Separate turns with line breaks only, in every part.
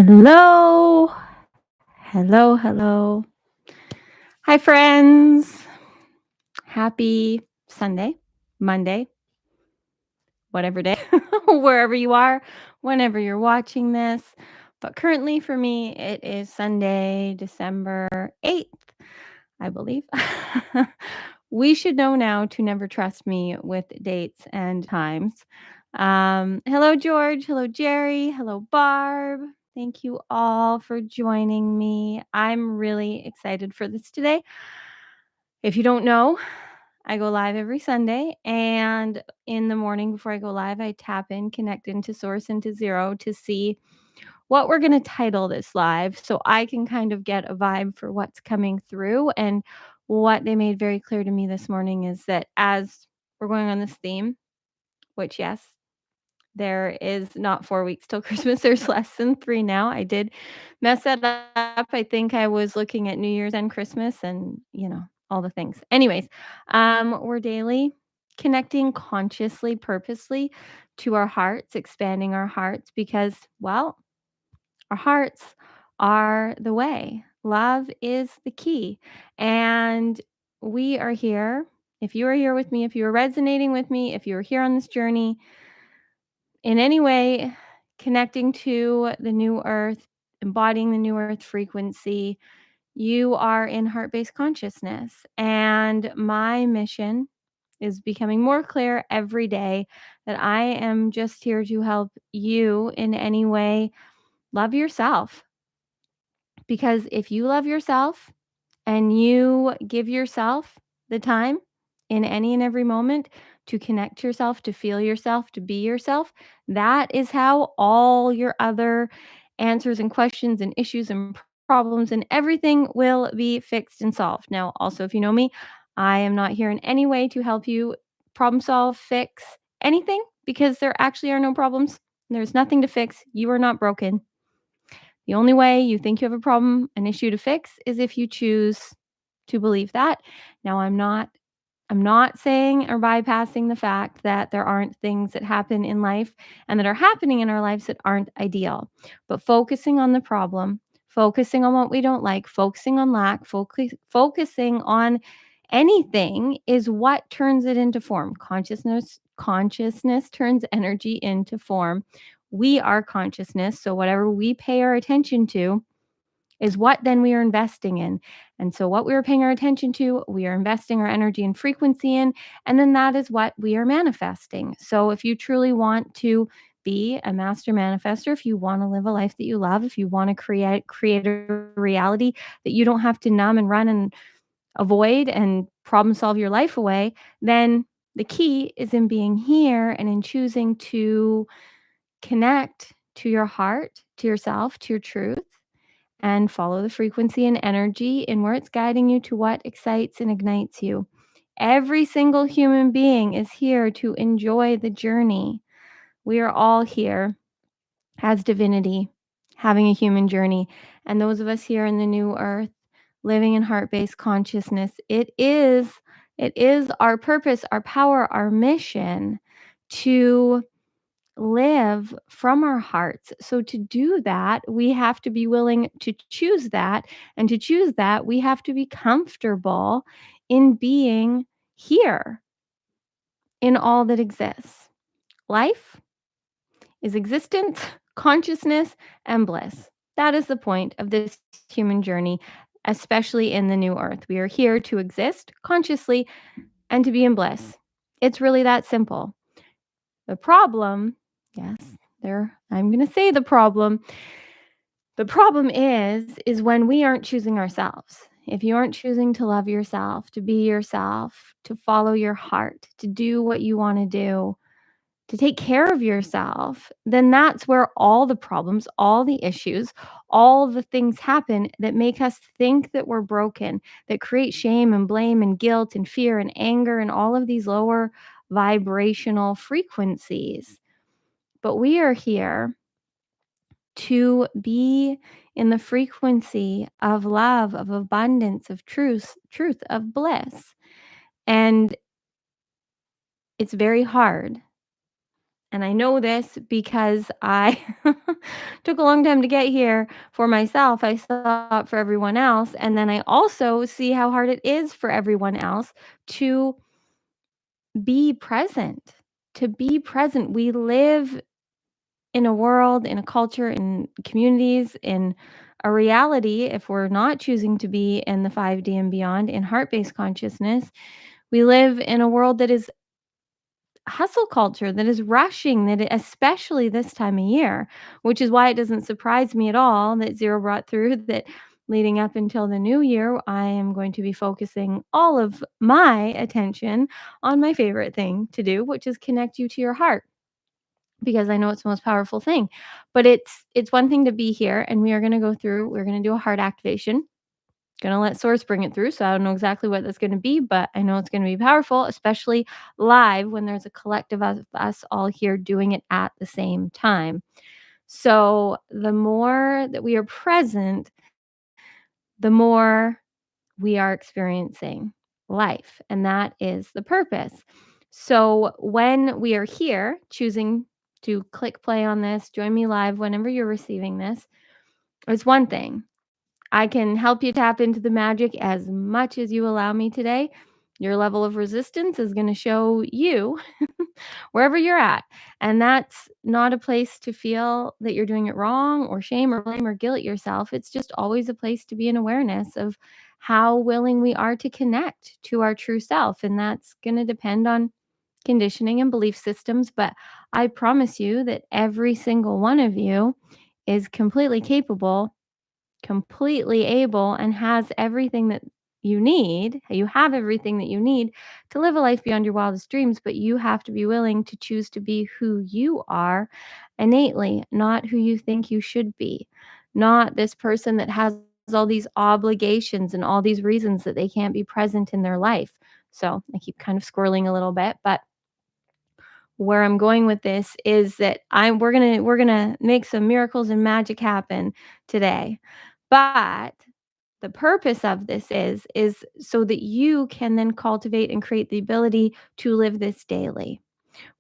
Hello. Hello, hello. Hi, friends. Happy Sunday, Monday, whatever day, wherever you are, whenever you're watching this. But currently for me, it is Sunday, December 8th, I believe. We should know now to never trust me with dates and times. Hello, George. Hello, Jerry. Hello, Barb. Thank you all for joining me. I'm really excited for this today. If you don't know, I go live every Sunday, and in the morning before I go live, I tap in, connect into source, into zero to see what we're going to title this live so I can kind of get a vibe for what's coming through. And what they made very clear to me this morning is that as we're going on this theme, which, yes, there is not 4 weeks till Christmas. There's less than 3 now. I did mess that up. I think I was looking at New Year's and Christmas and, all the things. Anyways, we're daily connecting consciously, purposely to our hearts, expanding our hearts because, well, our hearts are the way. Love is the key. And we are here. If you are here with me, if you are resonating with me, if you're here on this journey, in any way connecting to the new earth, embodying the new earth frequency, you are in heart-based consciousness. And my mission is becoming more clear every day that I am just here to help you in any way love yourself. Because if you love yourself and you give yourself the time in any and every moment to connect to yourself, to feel yourself, to be yourself, that is how all your other answers and questions and issues and problems and everything will be fixed and solved. Now, also, if you know me, I am not here in any way to help you problem solve, fix anything because there actually are no problems. There's nothing to fix. You are not broken. The only way you think you have a problem, an issue to fix is if you choose to believe that. Now I'm not saying or bypassing the fact that there aren't things that happen in life and that are happening in our lives that aren't ideal. But focusing on the problem, focusing on what we don't like, focusing on lack, focusing on anything is what turns it into form. Consciousness turns energy into form. We are consciousness, so whatever we pay our attention to is what then we are investing in. And so what we are paying our attention to, we are investing our energy and frequency in, and then that is what we are manifesting. So if you truly want to be a master manifester, if you want to live a life that you love, if you want to create a reality that you don't have to numb and run and avoid and problem solve your life away, then the key is in being here and in choosing to connect to your heart, to yourself, to your truth, and follow the frequency and energy in where it's guiding you to what excites and ignites you. Every single human being is here to enjoy the journey. We are all here as divinity, having a human journey. And those of us here in the new earth, living in heart-based consciousness, it is our purpose, our power, our mission to live from our hearts. So to do that, we have to be willing to choose that. And to choose that, we have to be comfortable in being here in all that exists. Life is existence, consciousness, and bliss. That is the point of this human journey, especially in the new earth. We are here to exist consciously and to be in bliss. It's really that simple. The problem, yes, I'm going to say the problem. The problem is when we aren't choosing ourselves. If you aren't choosing to love yourself, to be yourself, to follow your heart, to do what you want to do, to take care of yourself, then that's where all the problems, all the issues, all the things happen that make us think that we're broken, that create shame and blame and guilt and fear and anger and all of these lower vibrational frequencies. But we are here to be in the frequency of love, of abundance, of truth, of bliss. And it's very hard. And I know this because I took a long time to get here for myself. I saw it for everyone else. And then I also see how hard it is for everyone else to be present. To be present. We live in a world, in a culture, in communities, in a reality, if we're not choosing to be in the 5D and beyond, in heart based consciousness, we live in a world that is hustle culture, that is rushing, especially this time of year, which is why it doesn't surprise me at all that Zero brought through that leading up until the new year, I am going to be focusing all of my attention on my favorite thing to do, which is connect you to your heart because I know it's the most powerful thing. But it's one thing to be here and we are going to go through, we're going to do a heart activation. Gonna let source bring it through. So I don't know exactly what that's gonna be, but I know it's gonna be powerful, especially live when there's a collective of us all here doing it at the same time. So the more that we are present, the more we are experiencing life. And that is the purpose. So when we are here choosing to click play on this, join me live whenever you're receiving this, it's one thing. I can help you tap into the magic as much as you allow me today. Your level of resistance is going to show you wherever you're at. And that's not a place to feel that you're doing it wrong or shame or blame or guilt yourself. It's just always a place to be in awareness of how willing we are to connect to our true self. And that's going to depend on conditioning and belief systems. But I promise you that every single one of you is completely capable, completely able, and has everything that you need. You have everything that you need to live a life beyond your wildest dreams, but you have to be willing to choose to be who you are innately, not who you think you should be, not this person that has all these obligations and all these reasons that they can't be present in their life. So I keep kind of squirreling a little bit, but where I'm going with this is that we're gonna make some miracles and magic happen today. But the purpose of this is so that you can then cultivate and create the ability to live this daily.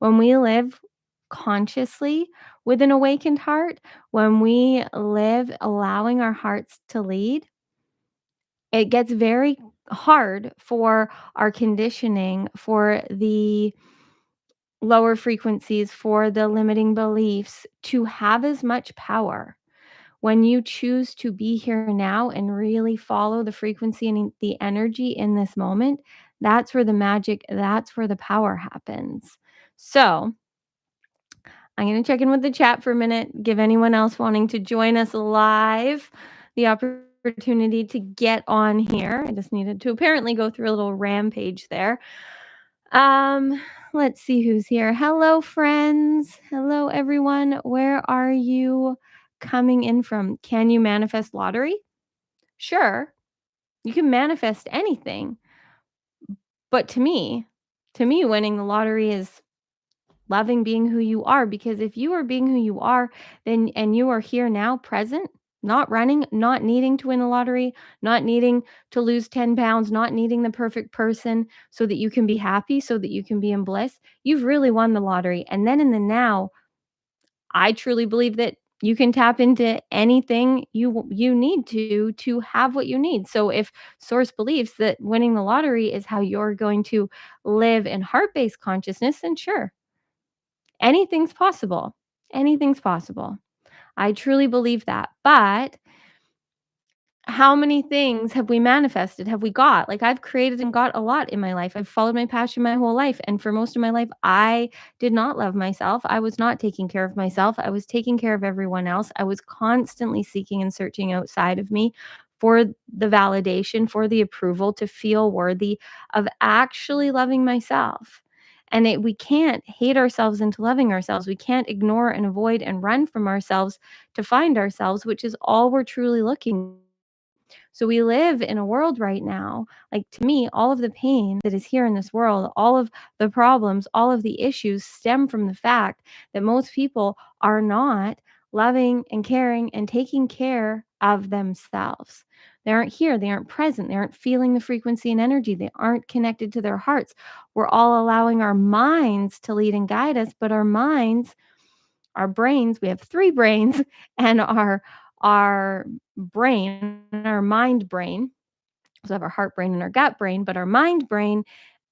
When we live consciously with an awakened heart, when we live allowing our hearts to lead, it gets very hard for our conditioning, for the lower frequencies, for the limiting beliefs to have as much power. When you choose to be here now and really follow the frequency and the energy in this moment, that's where the magic, that's where the power happens. So I'm going to check in with the chat for a minute, give anyone else wanting to join us live the opportunity to get on here. I just needed to apparently go through a little rampage there. Um, let's see who's here. Hello, friends. Hello, everyone. Where are you coming in from? Can you manifest lottery? Sure. You can manifest anything. But to me, winning the lottery is loving being who you are, because if you are being who you are, then and you are here now present, not running, not needing to win the lottery, not needing to lose 10 pounds, not needing the perfect person so that you can be happy, so that you can be in bliss, you've really won the lottery. And then in the now, I truly believe that you can tap into anything you need to have what you need. So if source believes that winning the lottery is how you're going to live in heart-based consciousness, then sure, anything's possible. Anything's possible. I truly believe that. But how many things have we manifested? Have we got? Like, I've created and got a lot in my life. I've followed my passion my whole life. And for most of my life, I did not love myself. I was not taking care of myself. I was taking care of everyone else. I was constantly seeking and searching outside of me for the validation, for the approval, to feel worthy of actually loving myself. And we can't hate ourselves into loving ourselves. We can't ignore and avoid and run from ourselves to find ourselves, which is all we're truly looking. So we live in a world right now, like, to me, all of the pain that is here in this world, all of the problems, all of the issues stem from the fact that most people are not loving and caring and taking care of themselves. They aren't here. They aren't present. They aren't feeling the frequency and energy. They aren't connected to their hearts. We're all allowing our minds to lead and guide us, but our minds, our brains, we have three brains, and our brain, our mind brain, so we have our heart brain and our gut brain, but our mind brain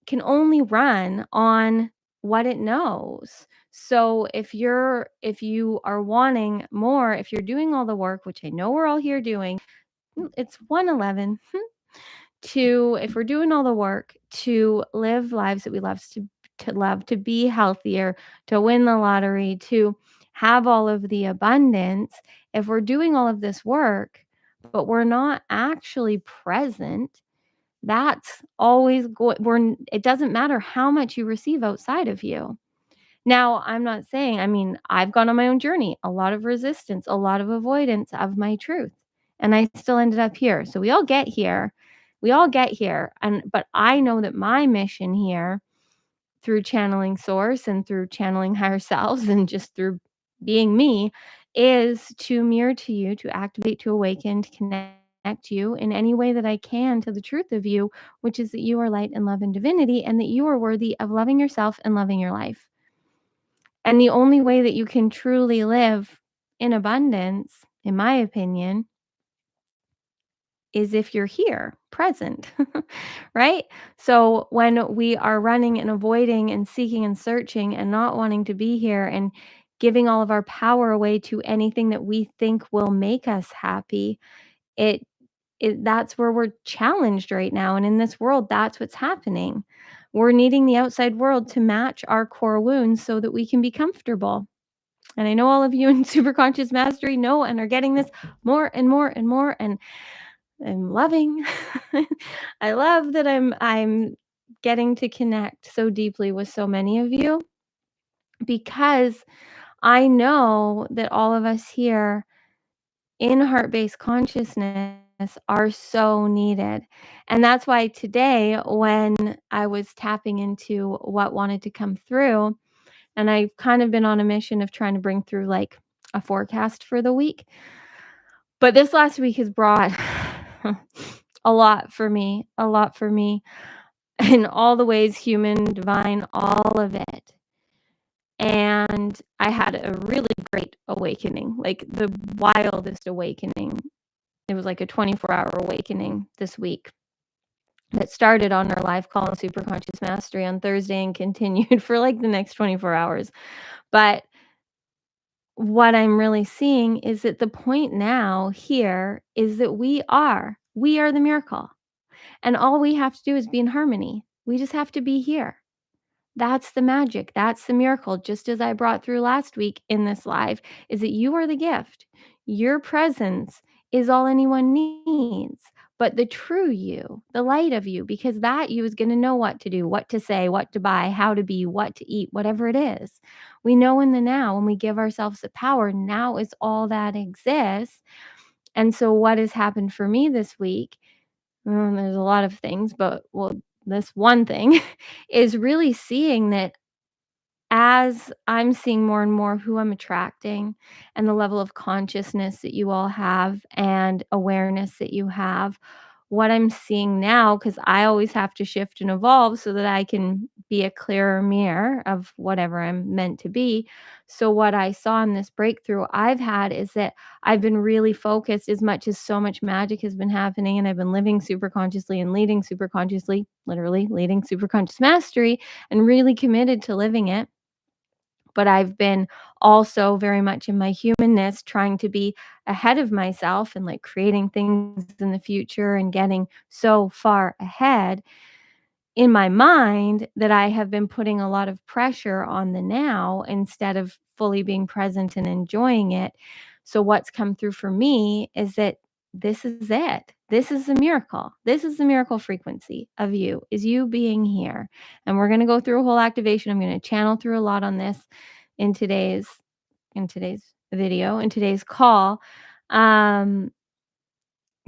can only run on what it knows. So if you are wanting more, if you're doing all the work, which I know we're all here doing, it's 111, to if we're doing all the work to live lives that we love, to love, to be healthier, to win the lottery, to have all of the abundance, if we're doing all of this work, but we're not actually present, that's always going we're it doesn't matter how much you receive outside of you. Now, I'm not saying, I mean, I've gone on my own journey, a lot of resistance, a lot of avoidance of my truth, and I still ended up here. So we all get here. We all get here. And but I know that my mission here, through channeling source and through channeling higher selves and just through being me, is to mirror to you, to activate, to awaken, to connect you in any way that I can to the truth of you, which is that you are light and love and divinity, and that you are worthy of loving yourself and loving your life. And the only way that you can truly live in abundance, in my opinion, is if you're here, present, right? So when we are running and avoiding and seeking and searching and not wanting to be here and giving all of our power away to anything that we think will make us happy, it that's where we're challenged right now. And in this world, that's what's happening. We're needing the outside world to match our core wounds so that we can be comfortable. And I know all of you in Superconscious Mastery know and are getting this more and more and more, and I'm loving. I love that I'm getting to connect so deeply with so many of you, because I know that all of us here in heart-based consciousness are so needed. And that's why today, when I was tapping into what wanted to come through, and I've kind of been on a mission of trying to bring through like a forecast for the week. But this last week has brought a lot for me in all the ways, human, divine, all of it. And I had a really great awakening, like the wildest awakening. It was like a 24-hour awakening this week that started on our live call in Superconscious Mastery on Thursday and continued for like the next 24 hours. But what I'm really seeing is that the point now here is that we are the miracle. And all we have to do is be in harmony. We just have to be here. That's the magic. That's the miracle. Just as I brought through last week in this live, is that you are the gift. Your presence is all anyone needs. But the true you, the light of you, because that you is going to know what to do, what to say, what to buy, how to be, what to eat, whatever it is. We know in the now, when we give ourselves the power, now is all that exists. And so, what has happened for me this week? There's a lot of things, but well, this one thing is really seeing that as I'm seeing more and more who I'm attracting and the level of consciousness that you all have and awareness that you have, what I'm seeing now, because I always have to shift and evolve so that I can be a clearer mirror of whatever I'm meant to be. So, what I saw in this breakthrough I've had is that I've been really focused, as much as so much magic has been happening, and I've been living super consciously and leading super consciously, literally leading super conscious mastery, and really committed to living it. But I've been also very much in my humanness trying to be ahead of myself and like creating things in the future and getting so far ahead in my mind that I have been putting a lot of pressure on the now instead of fully being present and enjoying it. So what's come through for me is that this is it. This is the miracle. This is the miracle frequency of you, is you being here. And we're going to go through a whole activation. I'm going to channel through a lot on this in today's video, in today's call. But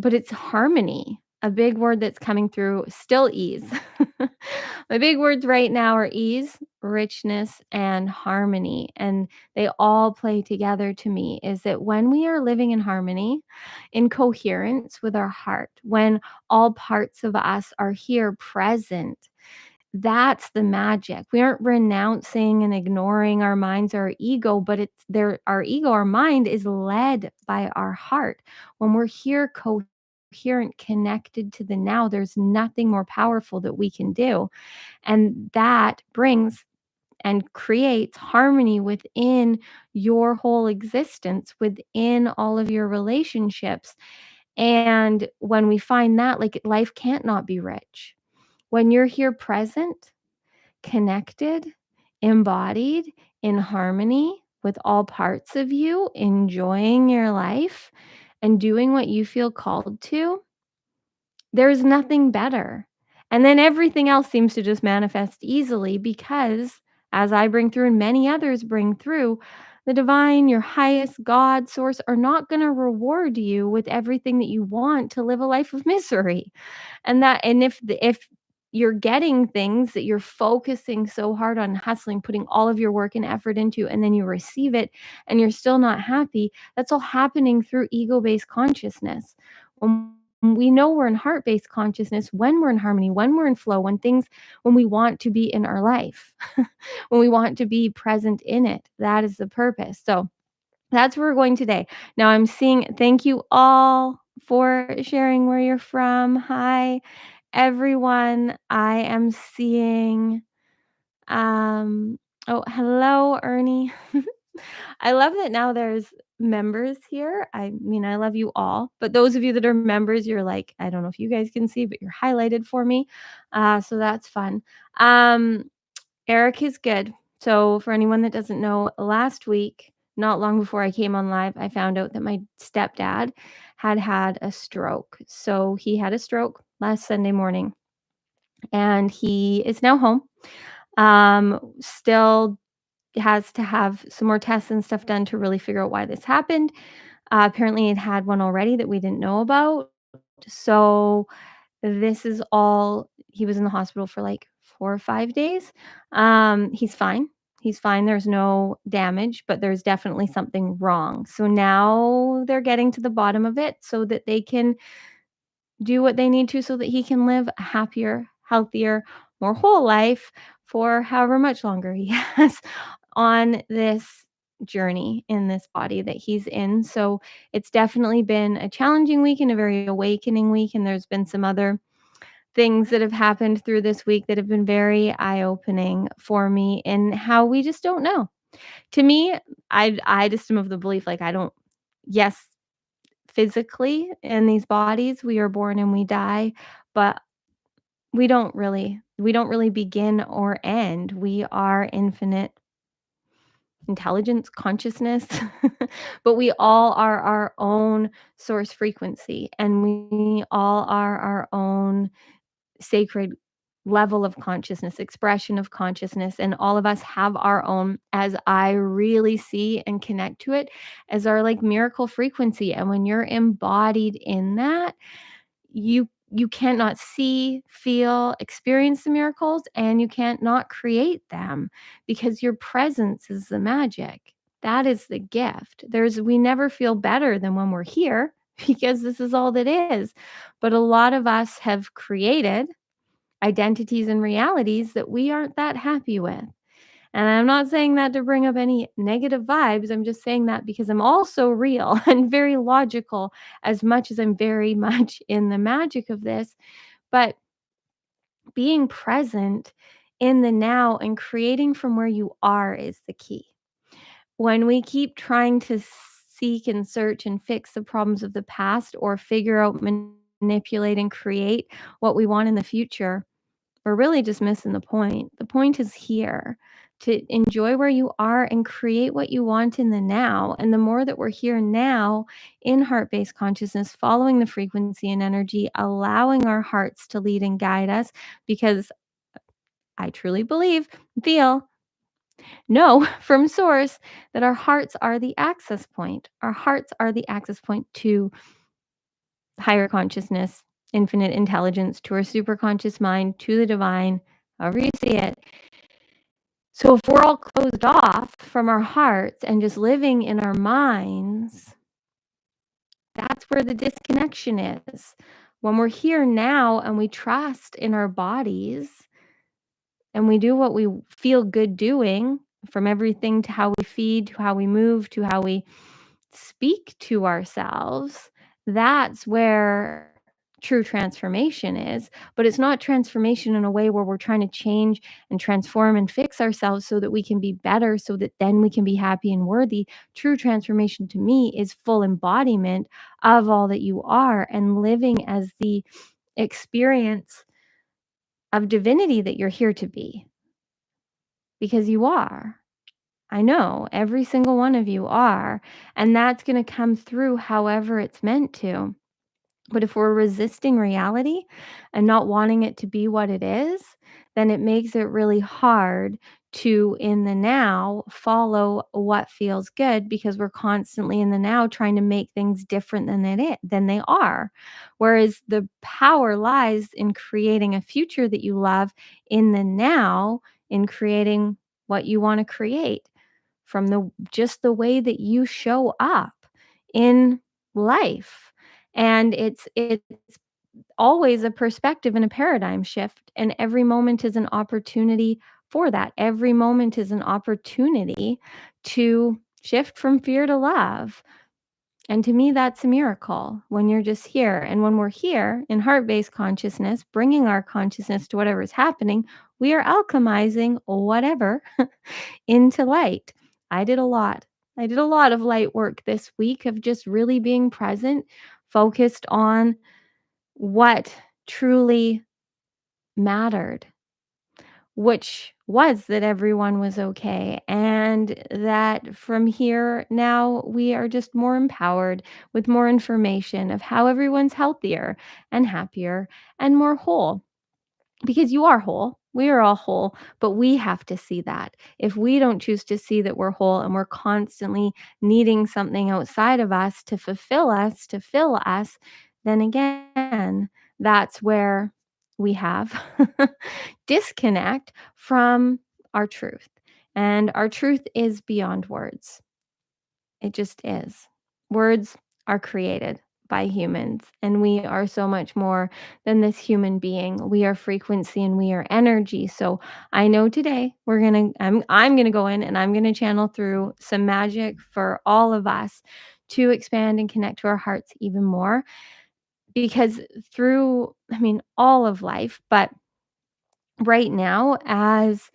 it's harmony. A big word that's coming through, still ease. My big words right now are ease, richness, and harmony. And they all play together to me is that when we are living in harmony, in coherence with our heart, when all parts of us are here present, that's the magic. We aren't renouncing and ignoring our minds or our ego, but it's there our ego, our mind is led by our heart. When we're here coherent, connected to the now, there's nothing more powerful that we can do. And that brings and creates harmony within your whole existence, within all of your relationships. And when we find that, like life can't not be rich. When you're here present, connected, embodied, in harmony with all parts of you, enjoying your life and doing what you feel called to, there's nothing better. And then everything else seems to just manifest easily because, as I bring through and many others bring through, the divine, your highest God source are not going to reward you with everything that you want to live a life of misery. And if you're getting things that you're focusing so hard on hustling, putting all of your work and effort into, and then you receive it and you're still not happy, that's all happening through ego-based consciousness. When we know we're in heart-based consciousness, when we're in harmony, when we're in flow, when we want to be in our life, when we want to be present in it, that is the purpose. So that's where we're going today. Now I'm seeing, thank you all for sharing where you're from. Hi, everyone. I am seeing, um, oh, hello, Ernie. I love that now there's members here. I mean, I love you all, but those of you that are members, you're like, I don't know if you guys can see, but you're highlighted for me. So that's fun. Um, Eric is good. So for anyone that doesn't know, last week, not long before I came on live, I found out that my stepdad had a stroke. So he had a stroke last Sunday morning and he is now home. Still has to have some more tests and stuff done to really figure out why this happened. Apparently, it had one already that we didn't know about. So this is all he was in the hospital for, like, 4 or 5 days. He's fine. He's fine, there's no damage, but there's definitely something wrong. So now they're getting to the bottom of it so that they can do what they need to so that he can live a happier, healthier, more whole life for however much longer he has on this journey in this body that he's in. So it's definitely been a challenging week and a very awakening week. And there's been some other things that have happened through this week that have been very eye-opening for me in how we just don't know. To me, I just am of the belief like I don't yes, physically in these bodies we are born and we die, but we don't really begin or end. We are infinite intelligence, consciousness, but we all are our own source frequency and we all are our own sacred level of consciousness, expression of consciousness, and all of us have our own, as I really see and connect to it, as our like miracle frequency. And when you're embodied in that, you can't not see, feel, experience the miracles, and you can't not create them because your presence is the magic. That is the gift. We never feel better than when we're here because this is all that is. But a lot of us have created identities and realities that we aren't that happy with. And I'm not saying that to bring up any negative vibes. I'm just saying that because I'm also real and very logical as much as I'm very much in the magic of this. But being present in the now and creating from where you are is the key. When we keep trying to seek and search and fix the problems of the past or figure out, manipulate, and create what we want in the future, we're really just missing the point. The point is here to enjoy where you are and create what you want in the now. And the more that we're here now in heart based consciousness, following the frequency and energy, allowing our hearts to lead and guide us, because I truly believe, feel, know from source that our hearts are the access point. Our hearts are the access point to higher consciousness, infinite intelligence, to our superconscious mind, to the divine, however you see it. So if we're all closed off from our hearts and just living in our minds, that's where the disconnection is. When we're here now and we trust in our bodies and we do what we feel good doing, from everything to how we feed, to how we move, to how we speak to ourselves, that's where true transformation is. But it's not transformation in a way where we're trying to change and transform and fix ourselves so that we can be better, so that then we can be happy and worthy. True transformation to me is full embodiment of all that you are and living as the experience of divinity that you're here to be, because you are. I know every single one of you are, and that's going to come through however it's meant to. But if we're resisting reality and not wanting it to be what it is, then it makes it really hard to, in the now, follow what feels good, because we're constantly in the now trying to make things different than they are. Whereas the power lies in creating a future that you love in the now, in creating what you want to create from just the way that you show up in life. And it's always a perspective and a paradigm shift, and every moment is an opportunity for that. Every moment is an opportunity to shift from fear to love. And to me, that's a miracle when you're just here. And when we're here in heart based consciousness, bringing our consciousness to whatever is happening, we are alchemizing whatever into light. I did a lot. I did a lot of light work this week of just really being present, focused on what truly mattered, which was that everyone was okay. And that from here now, we are just more empowered with more information of how everyone's healthier and happier and more whole. Because you are whole. We are all whole, but we have to see that. If we don't choose to see that we're whole and we're constantly needing something outside of us to fulfill us, to fill us, then again, that's where we have disconnect from our truth. And our truth is beyond words. It just is. Words are created by humans, and we are so much more than this human being. We are frequency and we are energy. So I know today I'm going to go in and I'm going to channel through some magic for all of us to expand and connect to our hearts even more, because through, all of life, but right now, as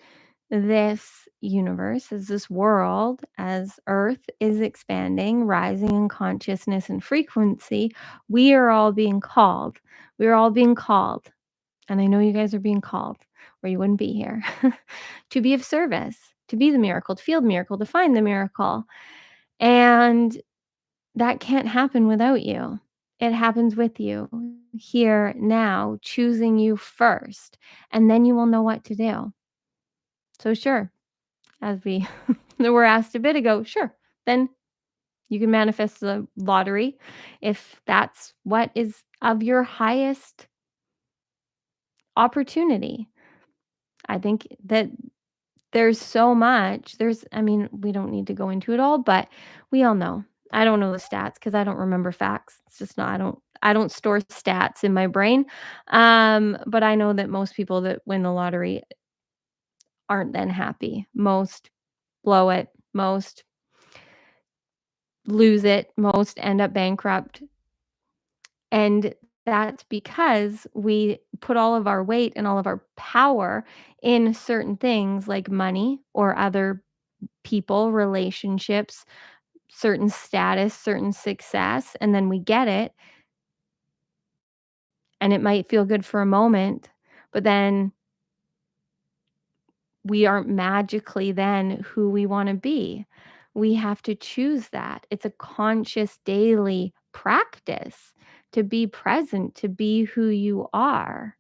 this universe, as this world, as Earth is expanding, rising in consciousness and frequency, we are all being called. We are all being called. And I know you guys are being called, or you wouldn't be here, to be of service, to be the miracle, to feel the miracle, to find the miracle. And that can't happen without you. It happens with you here now, choosing you first, and then you will know what to do. So, sure, as we were asked a bit ago, sure, then you can manifest the lottery if that's what is of your highest opportunity. I think that there's so much. We don't need to go into it all, but we all know. I don't know the stats because I don't remember facts. It's just not, I don't store stats in my brain. But I know that most people that win the lottery aren't then happy. Most blow it, most lose it, most end up bankrupt. And that's because we put all of our weight and all of our power in certain things like money or other people, relationships, certain status, certain success, and then we get it and it might feel good for a moment, but then we aren't magically then who we want to be. We have to choose that. It's a conscious daily practice to be present, to be who you are,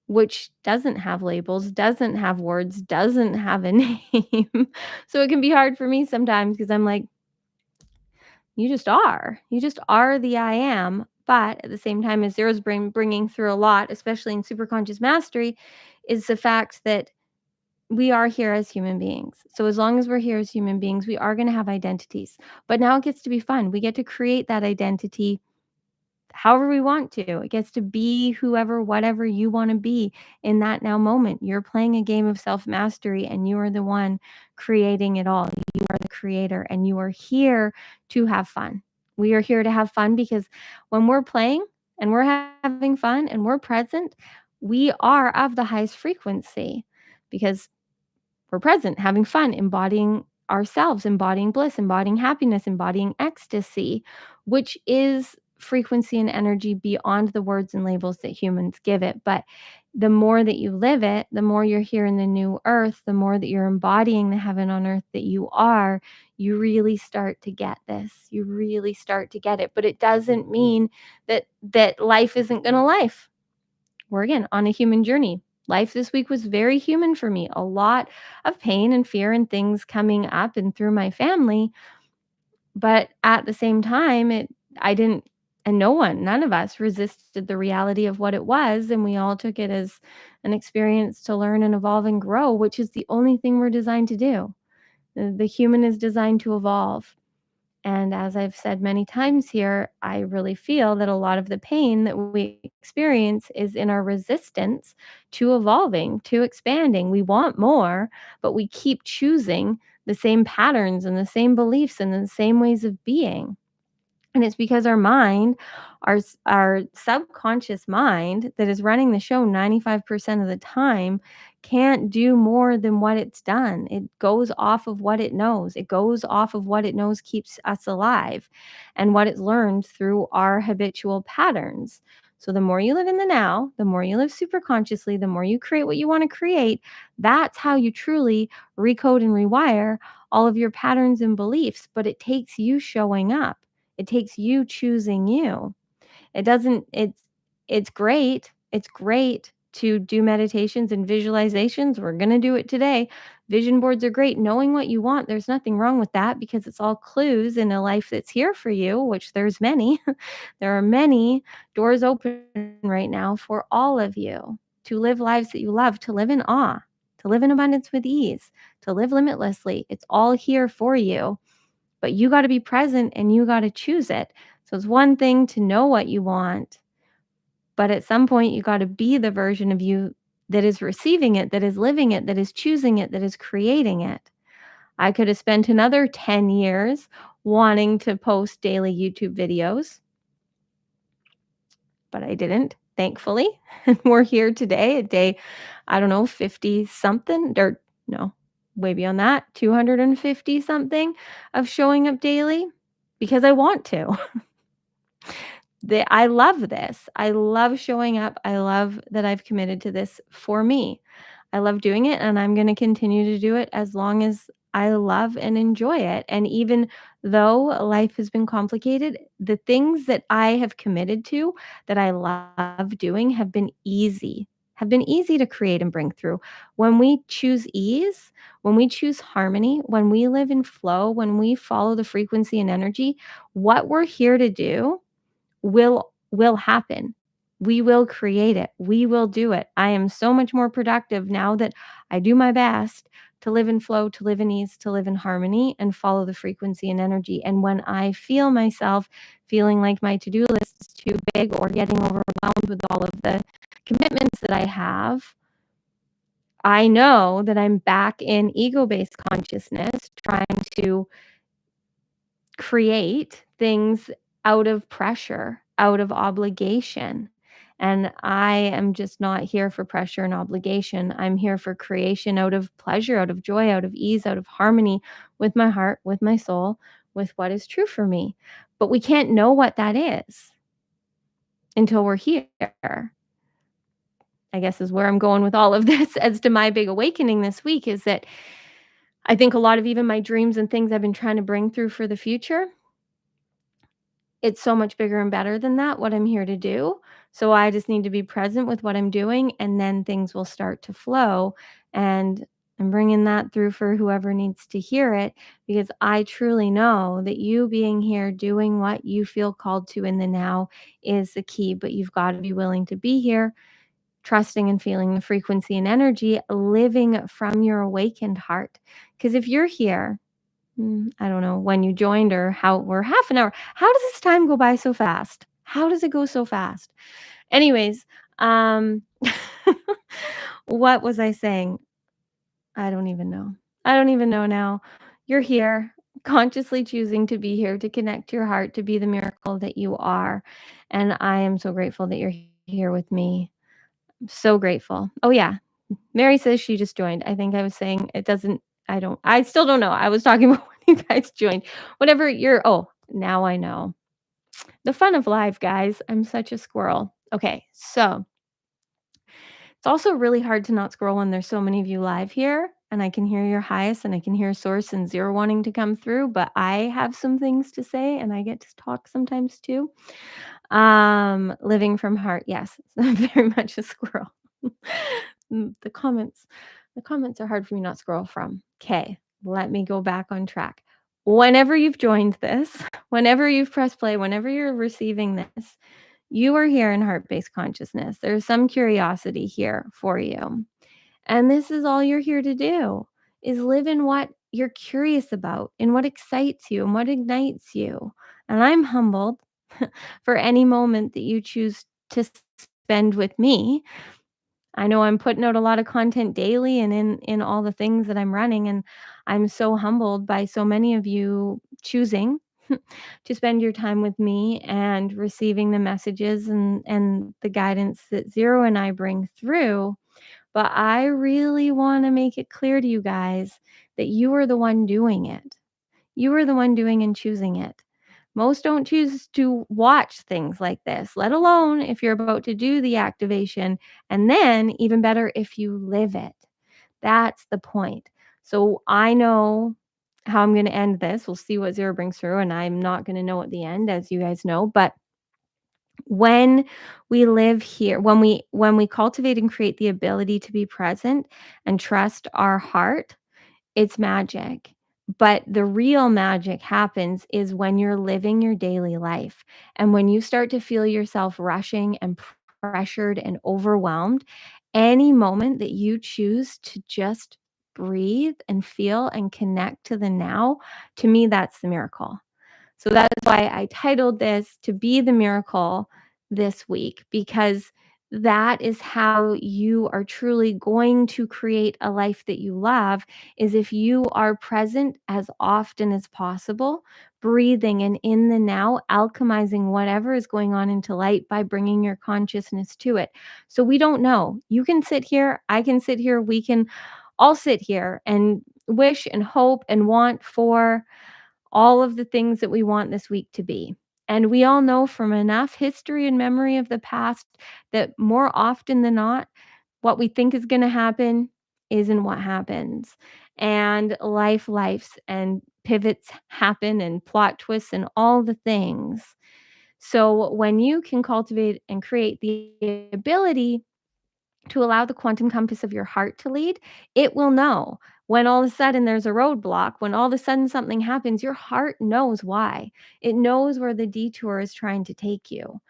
which doesn't have labels, doesn't have words, doesn't have a name. So it can be hard for me sometimes because I'm like, you just are. You just are the I am. But at the same time, as Zero's bringing through a lot, especially in Superconscious Mastery, is the fact that we are here as human beings. So as long as we're here as human beings, we are going to have identities. But now it gets to be fun. We get to create that identity however we want to. It gets to be whoever, whatever you want to be in that now moment. You're playing a game of self-mastery and you are the one creating it all. You are the creator and you are here to have fun. We are here to have fun because when we're playing and we're having fun and we're present, we are of the highest frequency because we're present, having fun, embodying ourselves, embodying bliss, embodying happiness, embodying ecstasy, which is frequency and energy beyond the words and labels that humans give it. But the more that you live it, the more you're here in the new earth, the more that you're embodying the heaven on earth that you are, you really start to get this. You really start to get it. But it doesn't mean that life isn't going to life. We're again on a human journey. Life this week was very human for me. A lot of pain and fear and things coming up and through my family. But at the same time, I didn't, and none of us resisted the reality of what it was. And we all took it as an experience to learn and evolve and grow, which is the only thing we're designed to do. The human is designed to evolve. And as I've said many times here, I really feel that a lot of the pain that we experience is in our resistance to evolving, to expanding. We want more, but we keep choosing the same patterns and the same beliefs and the same ways of being. And it's because our mind, our subconscious mind that is running the show 95% of the time can't do more than what it's done. It goes off of what it knows. It goes off of what it knows keeps us alive and what it's learned through our habitual patterns. So the more you live in the now, the more you live super consciously, the more you create what you want to create, that's how you truly recode and rewire all of your patterns and beliefs. But it takes you showing up. It takes you choosing you. It doesn't it's great. It's great to do meditations and visualizations. We're going to do it today. Vision boards are great. Knowing what you want, there's nothing wrong with that because it's all clues in a life that's here for you, which there's many. There are many doors open right now for all of you to live lives that you love, to live in awe, to live in abundance with ease, to live limitlessly. It's all here for you. But you got to be present and you got to choose it. So it's one thing to know what you want, but at some point you got to be the version of you that is receiving it, that is living it, that is choosing it, that is creating it. I could have spent another 10 years wanting to post daily YouTube videos, but I didn't, thankfully. And we're here today at day, I don't know, 50 something, or no, way beyond that, 250 something of showing up daily because I want to. I love this. I love showing up. I love that I've committed to this for me. I love doing it and I'm going to continue to do it as long as I love and enjoy it. And even though life has been complicated, the things that I have committed to that I love doing have been easy to create and bring through. When we choose ease, when we choose harmony, when we live in flow, when we follow the frequency and energy, what we're here to do will happen. We will create it. We will do it. I am so much more productive now that I do my best to live in flow, to live in ease, to live in harmony and follow the frequency and energy. And when I feel myself feeling like my to-do list is too big or getting overwhelmed with all of the commitments that I have, I know that I'm back in ego-based consciousness trying to create things out of pressure, out of obligation. And I am just not here for pressure and obligation. I'm here for creation out of pleasure, out of joy, out of ease, out of harmony with my heart, with my soul, with what is true for me. But we can't know what that is until we're here. I guess is where I'm going with all of this as to my big awakening this week is that I think a lot of even my dreams and things I've been trying to bring through for the future, it's so much bigger and better than that, what I'm here to do. So I just need to be present with what I'm doing and then things will start to flow. And I'm bringing that through for whoever needs to hear it because I truly know that you being here doing what you feel called to in the now is the key, but you've got to be willing to be here, trusting and feeling the frequency and energy, living from your awakened heart. Because if you're here, I don't know when you joined or how we're half an hour. How does this time go by so fast? How does it go so fast? Anyways, um, what was I saying? I don't even know. I don't even know now. You're here, consciously choosing to be here, to connect to your heart, to be the miracle that you are. And I am so grateful that you're here with me. I'm so grateful. Oh, yeah. Mary says she just joined. I think I was saying it doesn't, I still don't know. I was talking about when you guys joined. Whatever now I know. The fun of live, guys. I'm such a squirrel. Okay. So it's also really hard to not scroll when there's so many of you live here, and I can hear your highest and I can hear source and zero wanting to come through, but I have some things to say and I get to talk sometimes too. Living from heart. Yes, I'm very much a squirrel. The comments are hard for me not scroll from. Okay, let me go back on track. Whenever you've joined this, whenever you've pressed play, whenever you're receiving this, you are here in heart-based consciousness. There's some curiosity here for you. And this is all you're here to do is live in what you're curious about and what excites you and what ignites you. And I'm humbled for any moment that you choose to spend with me. I know I'm putting out a lot of content daily and in all the things that I'm running, and I'm so humbled by so many of you choosing to spend your time with me and receiving the messages and the guidance that Zero and I bring through. But I really want to make it clear to you guys that you are the one doing it. You are the one doing and choosing it. Most don't choose to watch things like this, let alone if you're about to do the activation. And then, even better, if you live it. That's the point. So I know how I'm going to end this. We'll see what Zero brings through. And I'm not going to know at the end, as you guys know. But when we live here, when we cultivate and create the ability to be present and trust our heart, it's magic. But the real magic happens is when you're living your daily life and when you start to feel yourself rushing and pressured and overwhelmed, any moment that you choose to just breathe and feel and connect to the now, to me, that's the miracle. So that is why I titled this To Be the Miracle this week, because that is how you are truly going to create a life that you love, is if you are present as often as possible, breathing and in the now, alchemizing whatever is going on into light by bringing your consciousness to it. So we don't know. You can sit here, I can sit here, we can all sit here and wish and hope and want for all of the things that we want this week to be. And we all know from enough history and memory of the past that more often than not, what we think is going to happen isn't what happens. And lifes and pivots happen and plot twists and all the things. So when you can cultivate and create the ability to allow the quantum compass of your heart to lead, it will know when all of a sudden there's a roadblock, when all of a sudden something happens, your heart knows why. It knows where the detour is trying to take you.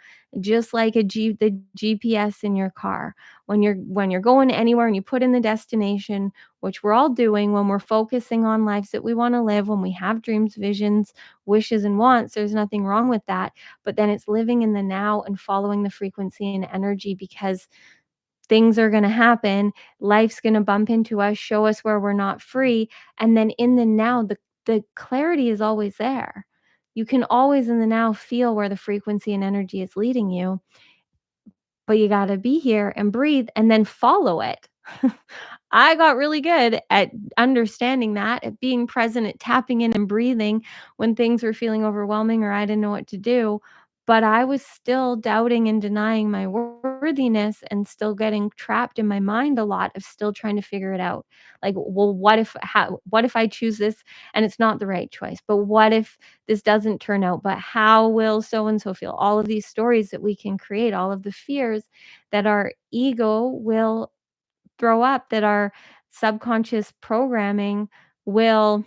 Just like the GPS in your car. When you're going anywhere and you put in the destination, which we're all doing when we're focusing on lives that we want to live, when we have dreams, visions, wishes, and wants, there's nothing wrong with that. But then it's living in the now and following the frequency and energy, because things are going to happen. Life's going to bump into us, show us where we're not free. And then in the now, the clarity is always there. You can always in the now feel where the frequency and energy is leading you, but you got to be here and breathe and then follow it. I got really good at understanding that, at being present, at tapping in and breathing when things were feeling overwhelming or I didn't know what to do. But I was still doubting and denying my worthiness and still getting trapped in my mind a lot of still trying to figure it out. Like, well, what if I choose this and it's not the right choice? But what if this doesn't turn out? But how will so and so feel? All of these stories that we can create, all of the fears that our ego will throw up, that our subconscious programming will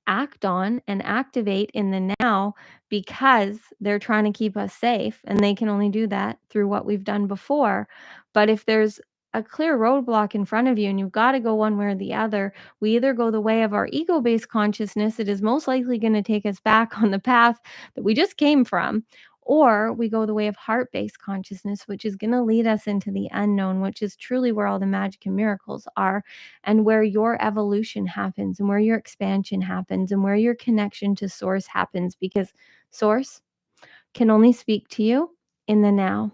act on and activate in the now because they're trying to keep us safe, and they can only do that through what we've done before. But if there's a clear roadblock in front of you and you've got to go one way or the other, we either go the way of our ego-based consciousness, it is most likely going to take us back on the path that we just came from, or we go the way of heart-based consciousness, which is going to lead us into the unknown, which is truly where all the magic and miracles are, and where your evolution happens, and where your expansion happens, and where your connection to source happens, because source can only speak to you in the now.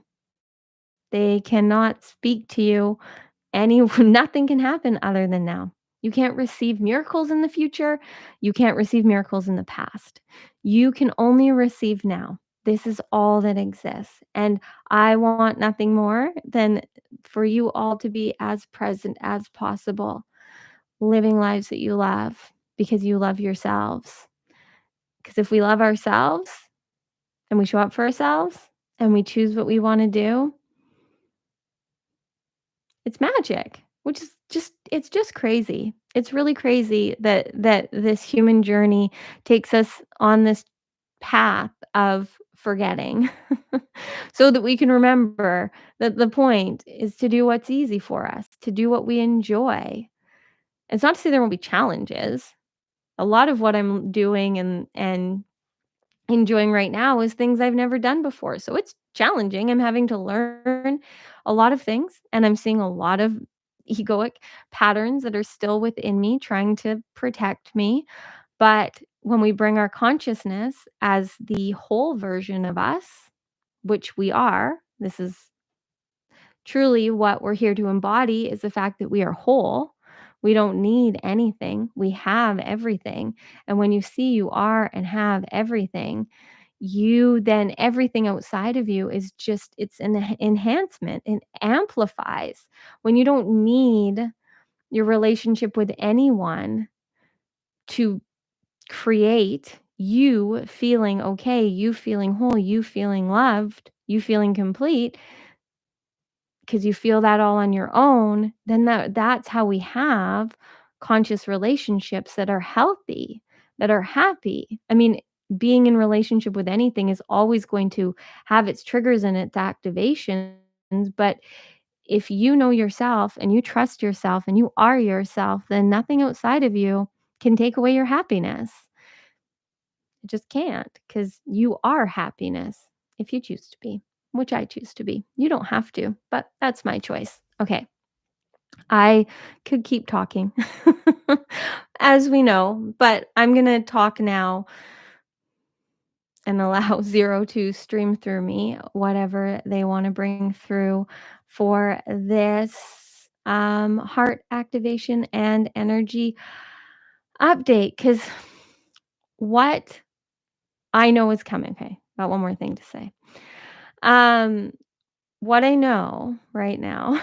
They cannot speak to you any nothing can happen other than now. You can't receive miracles in the future. You can't receive miracles in the past. You can only receive now. This is all that exists. And I want nothing more than for you all to be as present as possible, living lives that you love because you love yourselves. Because if we love ourselves and we show up for ourselves and we choose what we want to do, it's magic, which is just it's just crazy. It's really crazy that this human journey takes us on this path of forgetting so that we can remember that the point is to do what's easy for us, to do what we enjoy. It's not to say there won't be challenges. A lot of what I'm doing and enjoying right now is things I've never done before. So it's challenging. I'm having to learn a lot of things, and I'm seeing a lot of egoic patterns that are still within me trying to protect me. But when we bring our consciousness as the whole version of us, which we are, this is truly what we're here to embody, is the fact that we are whole. We don't need anything. We have everything. And when you see you are and have everything, you then everything outside of you is just it's an enhancement. It amplifies. When you don't need your relationship with anyone to create you feeling okay, you feeling whole, you feeling loved, you feeling complete, because you feel that all on your own, then that's how we have conscious relationships that are healthy, that are happy. I mean, being in relationship with anything is always going to have its triggers and its activations, but if you know yourself and you trust yourself and you are yourself, then nothing outside of you can take away your happiness. It just can't, because you are happiness if you choose to be, which I choose to be. You don't have to, but that's my choice. Okay. I could keep talking, as we know, but I'm going to talk now and allow zero to stream through me, whatever they want to bring through for this heart activation and energy update. Because what I know is coming. Okay, got one more thing to say. Um, what I know right now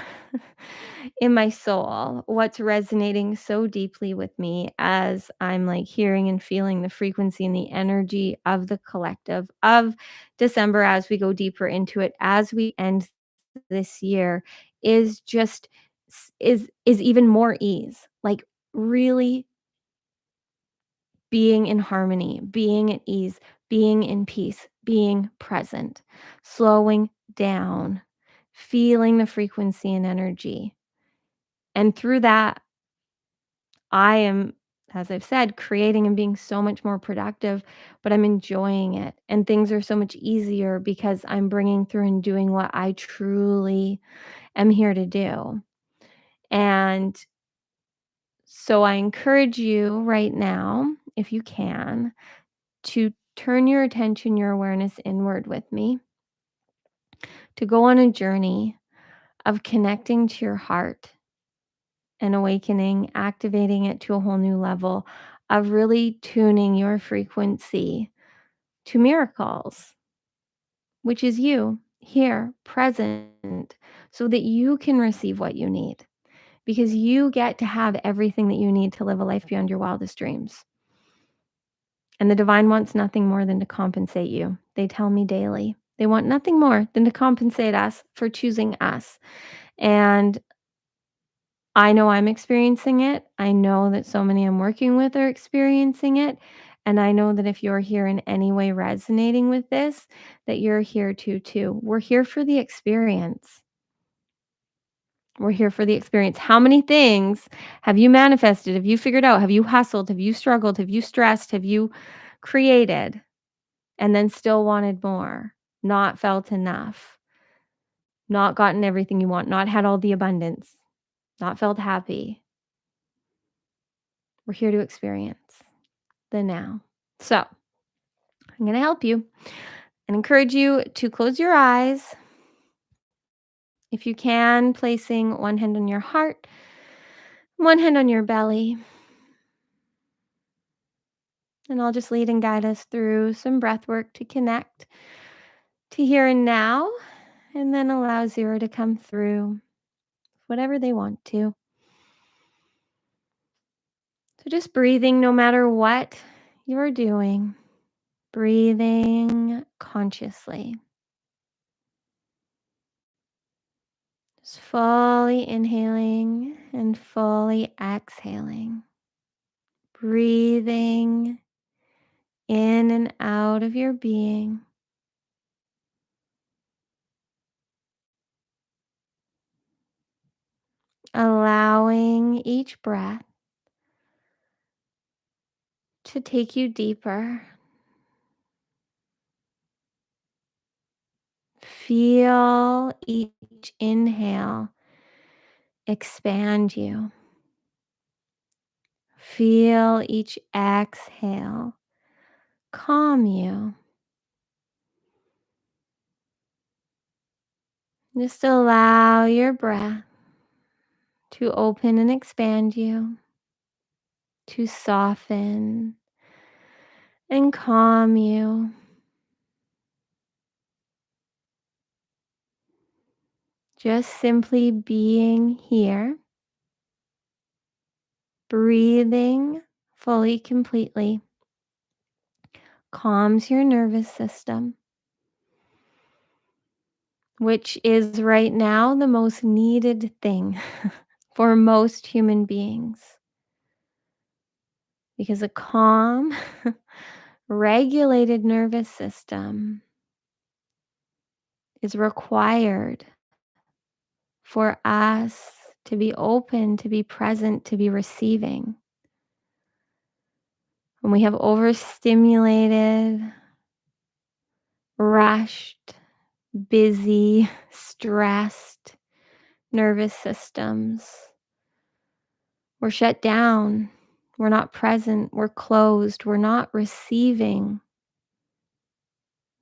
in my soul, what's resonating so deeply with me as I'm like hearing and feeling the frequency and the energy of the collective of December as we go deeper into it, as we end this year, is just is even more ease. Like really being in harmony, being at ease, being in peace, being present, slowing down, feeling the frequency and energy. And through that, I am, as I've said, creating and being so much more productive, but I'm enjoying it. And things are so much easier because I'm bringing through and doing what I truly am here to do. And so I encourage you right now, if you can, to turn your attention, your awareness inward with me, to go on a journey of connecting to your heart and awakening, activating it to a whole new level of really tuning your frequency to miracles, which is you here, present, so that you can receive what you need because you get to have everything that you need to live a life beyond your wildest dreams. And the divine wants nothing more than to compensate you. They tell me daily. They want nothing more than to compensate us for choosing us. And I know I'm experiencing it. I know that so many I'm working with are experiencing it. And I know that if you're here in any way resonating with this, that you're here too. We're here for the experience. We're here for the experience. How many things have you manifested? Have you figured out? Have you hustled? Have you struggled? Have you stressed? Have you created and then still wanted more? Not felt enough, not gotten everything you want, not had all the abundance, not felt happy. We're here to experience the now. So I'm going to help you and encourage you to close your eyes. If you can, placing one hand on your heart, one hand on your belly. And I'll just lead and guide us through some breath work to connect to here and now, and then allow zero to come through whatever they want to. So just breathing no matter what you're doing, breathing consciously. Just fully inhaling and fully exhaling. Breathing in and out of your being. Allowing each breath to take you deeper. Feel each inhale expand you. Feel each exhale calm you. Just allow your breath to open and expand you, to soften and calm you. Just simply being here, breathing fully, completely, calms your nervous system, which is right now the most needed thing for most human beings. Because a calm, regulated nervous system is required for us to be open, to be present, to be receiving. When we have overstimulated, rushed, busy, stressed nervous systems, we're shut down. We're not present. We're closed. We're not receiving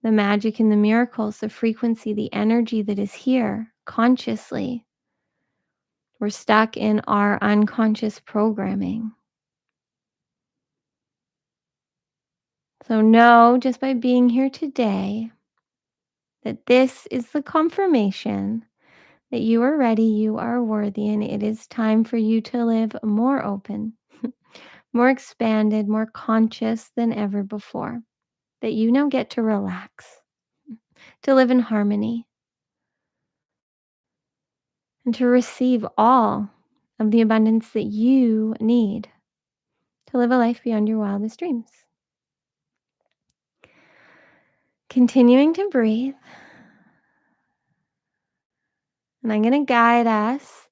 the magic and the miracles, the frequency, the energy that is here consciously. We're stuck in our unconscious programming. So know just by being here today that this is the confirmation that you are ready, you are worthy, and it is time for you to live more open, more expanded, more conscious than ever before. That you now get to relax, to live in harmony, and to receive all of the abundance that you need to live a life beyond your wildest dreams. Continuing to breathe. And I'm going to guide us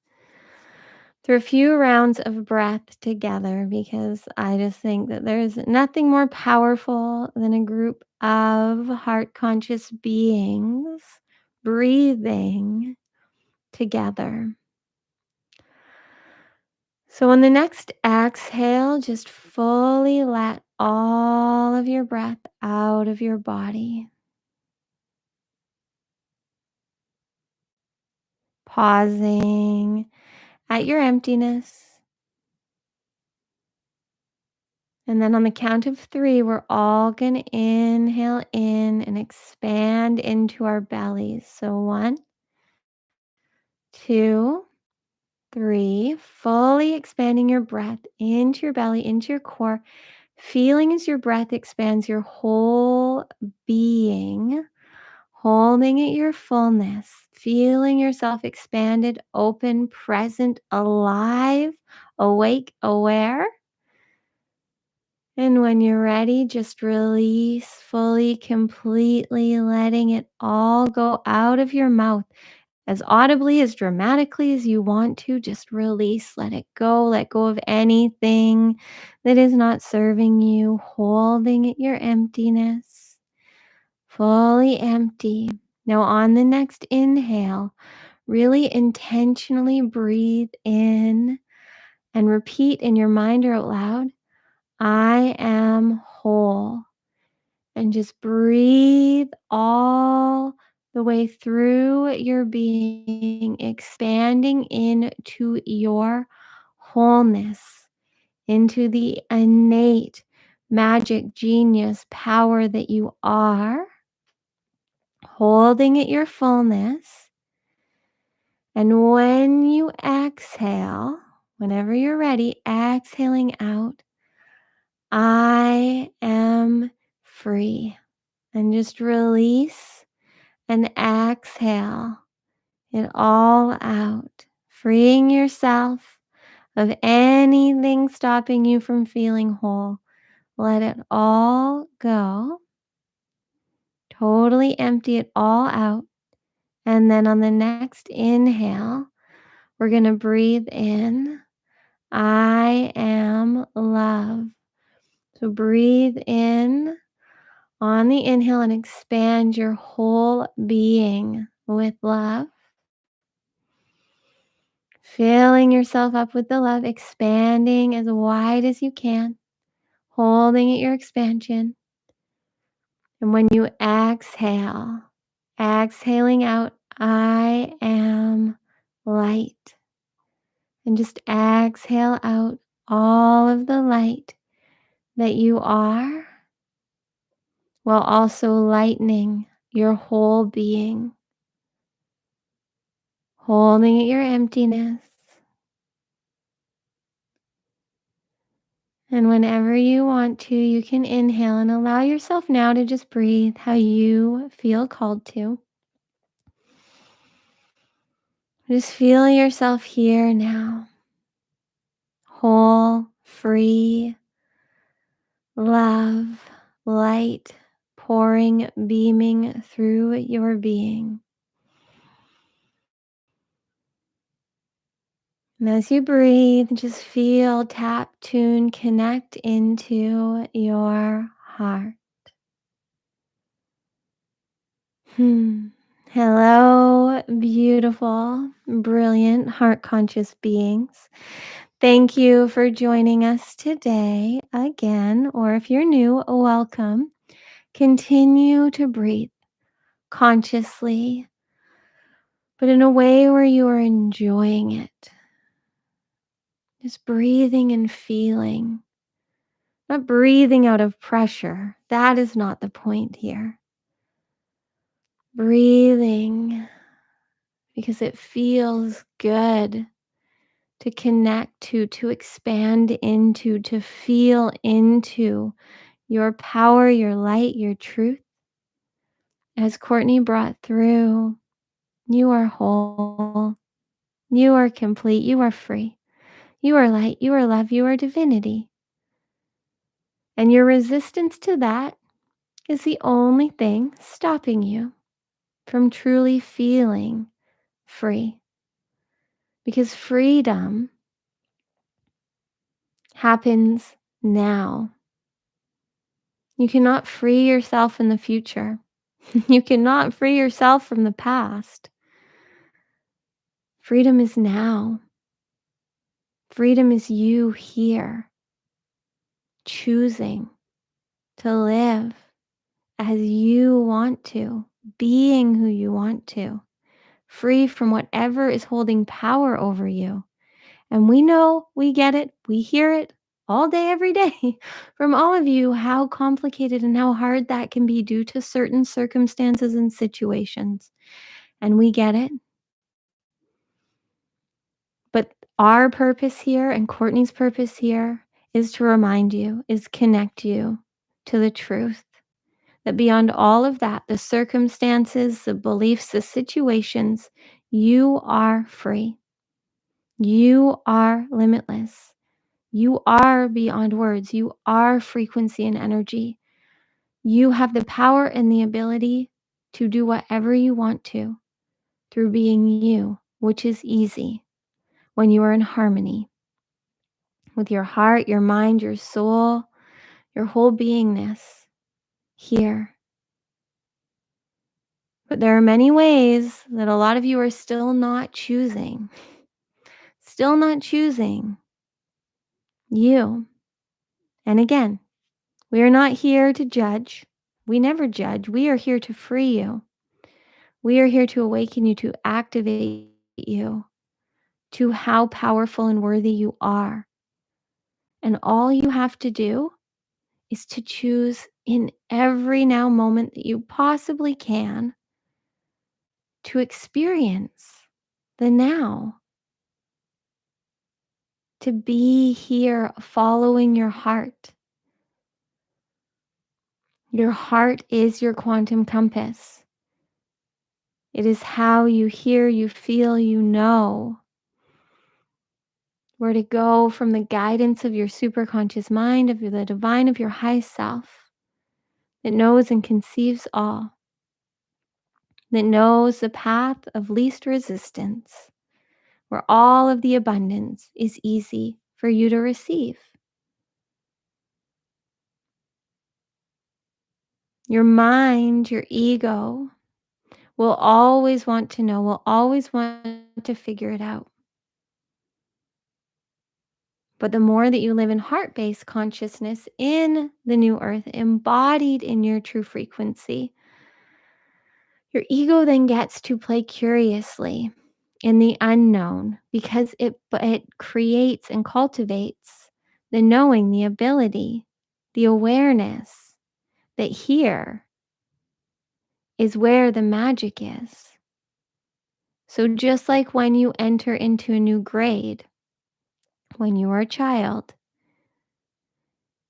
through a few rounds of breath together because I just think that there's nothing more powerful than a group of heart conscious beings breathing together. So on the next exhale, just fully let all of your breath out of your body. Pausing at your emptiness. And then on the count of 3, we're all going to inhale in and expand into our bellies. So 1, 2, 3, fully expanding your breath into your belly, into your core, feeling as your breath expands your whole being, holding at your fullness, feeling yourself expanded, open, present, alive, awake, aware. And when you're ready, just release fully, completely, letting it all go out of your mouth as audibly, as dramatically as you want to. Just release, let go of anything that is not serving you, holding at your emptiness, fully empty. Now, on the next inhale, really intentionally breathe in and repeat in your mind or out loud, I am whole. And just breathe all the way through your being, expanding into your wholeness, into the innate magic, genius, power that you are, holding at your fullness. And when you exhale, whenever you're ready, exhaling out, I am free. And just release and exhale it all out, freeing yourself of anything stopping you from feeling whole. Let it all go. Totally empty it all out. And then on the next inhale, we're going to breathe in, I am love. So breathe in on the inhale and expand your whole being with love. Filling yourself up with the love, expanding as wide as you can, holding at your expansion. And when you exhale, exhaling out, I am light. And just exhale out all of the light that you are, while also lightening your whole being, holding at your emptiness. And whenever you want to, you can inhale and allow yourself now to just breathe how you feel called to. Just feel yourself here now, whole, free, love, light, pouring, beaming through your being. And as you breathe, just feel, tap, tune, connect into your heart. Hello, beautiful, brilliant, heart conscious beings. Thank you for joining us today again, or if you're new, welcome. Continue to breathe consciously, but in a way where you are enjoying it. Just breathing and feeling, not breathing out of pressure. That is not the point here. Breathing because it feels good to connect to expand into, to feel into your power, your light, your truth. As Courtney brought through, you are whole, you are complete, you are free, you are light, you are love, you are divinity. And your resistance to that is the only thing stopping you from truly feeling free. Because freedom happens now. You cannot free yourself in the future. You cannot free yourself from the past. Freedom is now. Freedom is you here, choosing to live as you want to, being who you want to, free from whatever is holding power over you. And we know, we get it, we hear it all day, every day from all of you, how complicated and how hard that can be due to certain circumstances and situations. And we get it. But our purpose here and Courtney's purpose here is to remind you, is connect you to the truth that beyond all of that, the circumstances, the beliefs, the situations, you are free. You are limitless. You are beyond words. You are frequency and energy. You have the power and the ability to do whatever you want to through being you, which is easy when you are in harmony with your heart, your mind, your soul, your whole beingness here. But there are many ways that a lot of you are still not choosing you. And again, we are not here to judge. We never judge. We are here to free you. We are here to awaken you, to activate you to how powerful and worthy you are. And all you have to do is to choose in every now moment that you possibly can to experience the now, to be here following your heart. Your heart is your quantum compass. It is how you hear, you feel, you know where to go from the guidance of your superconscious mind, of the divine, of your high self that knows and conceives all, that knows the path of least resistance, where all of the abundance is easy for you to receive. Your mind, your ego, will always want to know, will always want to figure it out. But the more that you live in heart-based consciousness in the new earth, embodied in your true frequency, your ego then gets to play curiously in the unknown because it creates and cultivates the knowing, the ability, the awareness that here is where the magic is. So just like when you enter into a new grade, when you are a child,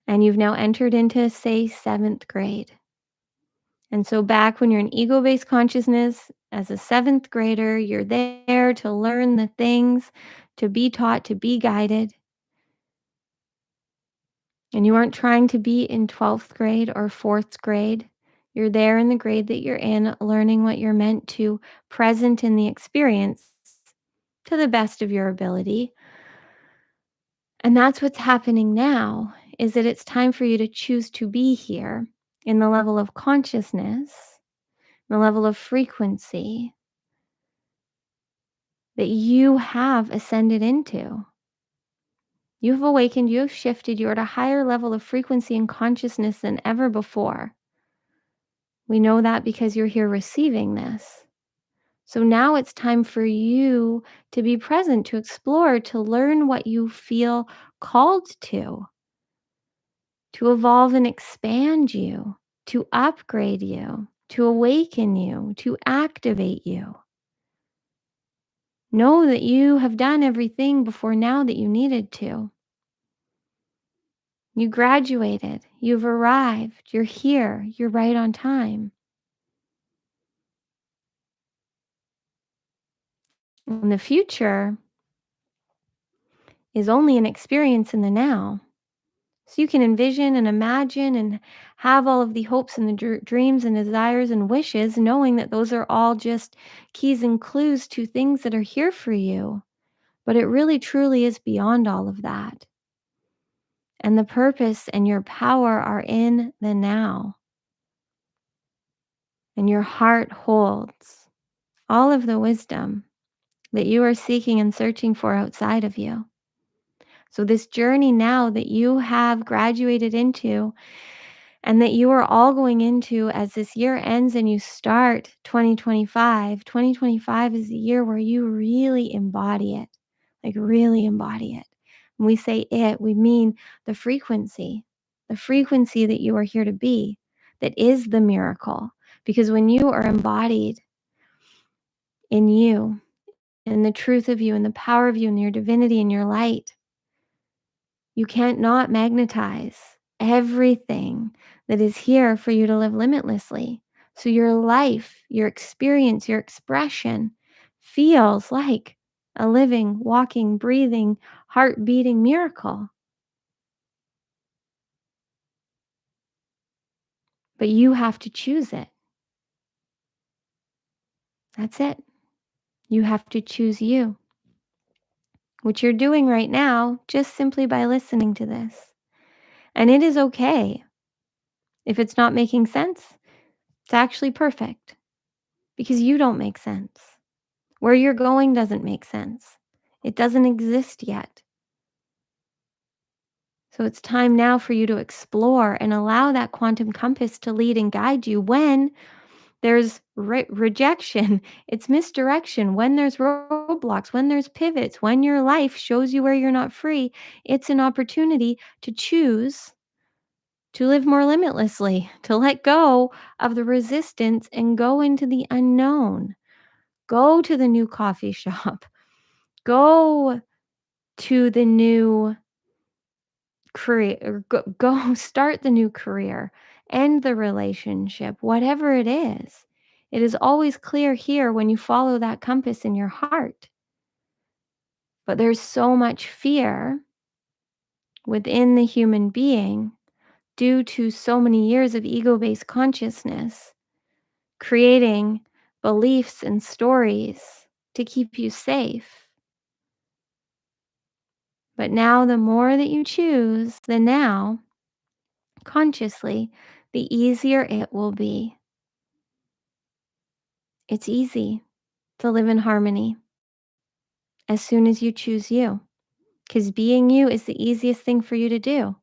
and you've now entered into, say, 7th grade. And so back when you're in ego-based consciousness, as a 7th grader, you're there to learn the things, to be taught, to be guided. And you aren't trying to be in 12th grade or 4th grade. You're there in the grade that you're in, learning what you're meant to, present in the experience to the best of your ability. And that's what's happening now, is that it's time for you to choose to be here in the level of consciousness, the level of frequency that you have ascended into. You've awakened, you have shifted, you're at a higher level of frequency and consciousness than ever before. We know that because you're here receiving this. So now it's time for you to be present, to explore, to learn what you feel called to evolve and expand you, to upgrade you, to awaken you, to activate you. Know that you have done everything before now that you needed to. You graduated, you've arrived, you're here, you're right on time. And the future is only an experience in the now. So you can envision and imagine and have all of the hopes and the dreams and desires and wishes, knowing that those are all just keys and clues to things that are here for you. But it really truly is beyond all of that. And the purpose and your power are in the now. And your heart holds all of the wisdom that you are seeking and searching for outside of you. So this journey now that you have graduated into and that you are all going into as this year ends and you start 2025, 2025 is the year where you really embody it, like really embody it. When we say it, we mean the frequency that you are here to be, that is the miracle. Because when you are embodied in you, in the truth of you, in the power of you, in your divinity, in your light, you can't not magnetize everything that is here for you to live limitlessly. So your life, your experience, your expression feels like a living, walking, breathing, heart beating miracle. But you have to choose it. That's it. You have to choose you, which you're doing right now just simply by listening to this. And it is okay. If it's not making sense, it's actually perfect because you don't make sense. Where you're going doesn't make sense. It doesn't exist yet. So it's time now for you to explore and allow that quantum compass to lead and guide you when there's rejection, it's misdirection, when there's roadblocks, when there's pivots, when your life shows you where you're not free. It's an opportunity to choose to live more limitlessly, to let go of the resistance and go into the unknown. Go to the new coffee shop. Go to the new career, or go start the new career, end the relationship, whatever it is. It is always clear here when you follow that compass in your heart. But there's so much fear within the human being due to so many years of ego based consciousness creating beliefs and stories to keep you safe. But now, the more that you choose the now consciously, the easier it will be. It's easy to live in harmony as soon as you choose you, because being you is the easiest thing for you to do.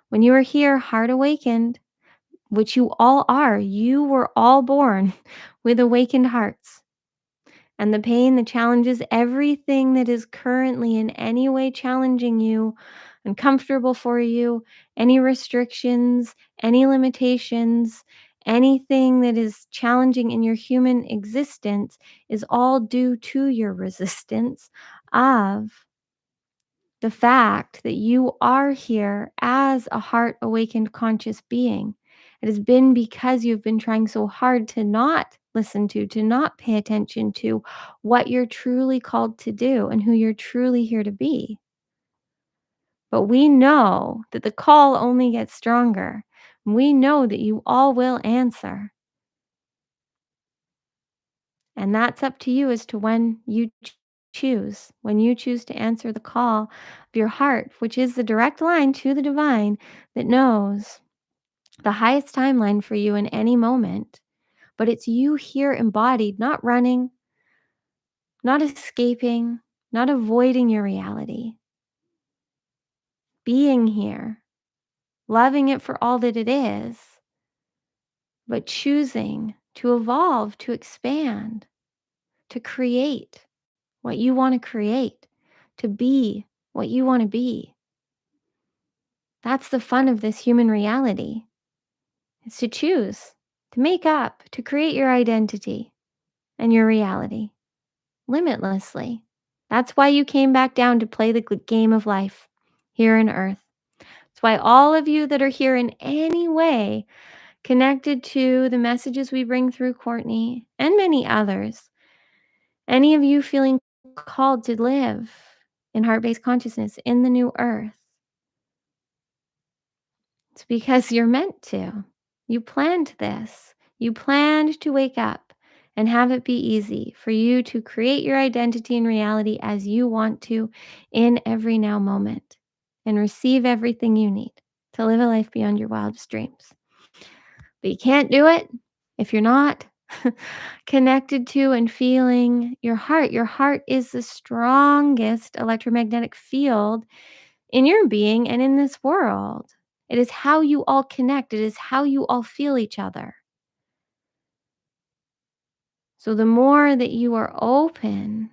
When you are here, heart awakened, which you all are, you were all born with awakened hearts. And the pain, the challenges, everything that is currently in any way challenging you, uncomfortable for you, any restrictions, any limitations, anything that is challenging in your human existence is all due to your resistance of the fact that you are here as a heart awakened conscious being. It has been because you've been trying so hard to not listen to not pay attention to what you're truly called to do and who you're truly here to be. But we know that the call only gets stronger. We know that you all will answer. And that's up to you as to when you choose, when you choose to answer the call of your heart, which is the direct line to the divine that knows the highest timeline for you in any moment. But it's you here embodied, not running, not escaping, not avoiding your reality. Being here, loving it for all that it is, but choosing to evolve, to expand, to create what you want to create, to be what you want to be. That's the fun of this human reality. It's to choose, to make up, to create your identity and your reality limitlessly. That's why you came back down to play the game of life here on earth. That's why all of you that are here in any way connected to the messages we bring through Courtney and many others, any of you feeling called to live in heart-based consciousness in the new earth, it's because you're meant to. You planned this. You planned to wake up and have it be easy for you to create your identity and reality as you want to in every now moment and receive everything you need to live a life beyond your wildest dreams. But you can't do it if you're not connected to and feeling your heart. Your heart is the strongest electromagnetic field in your being and in this world. It is how you all connect. It is how you all feel each other. So the more that you are open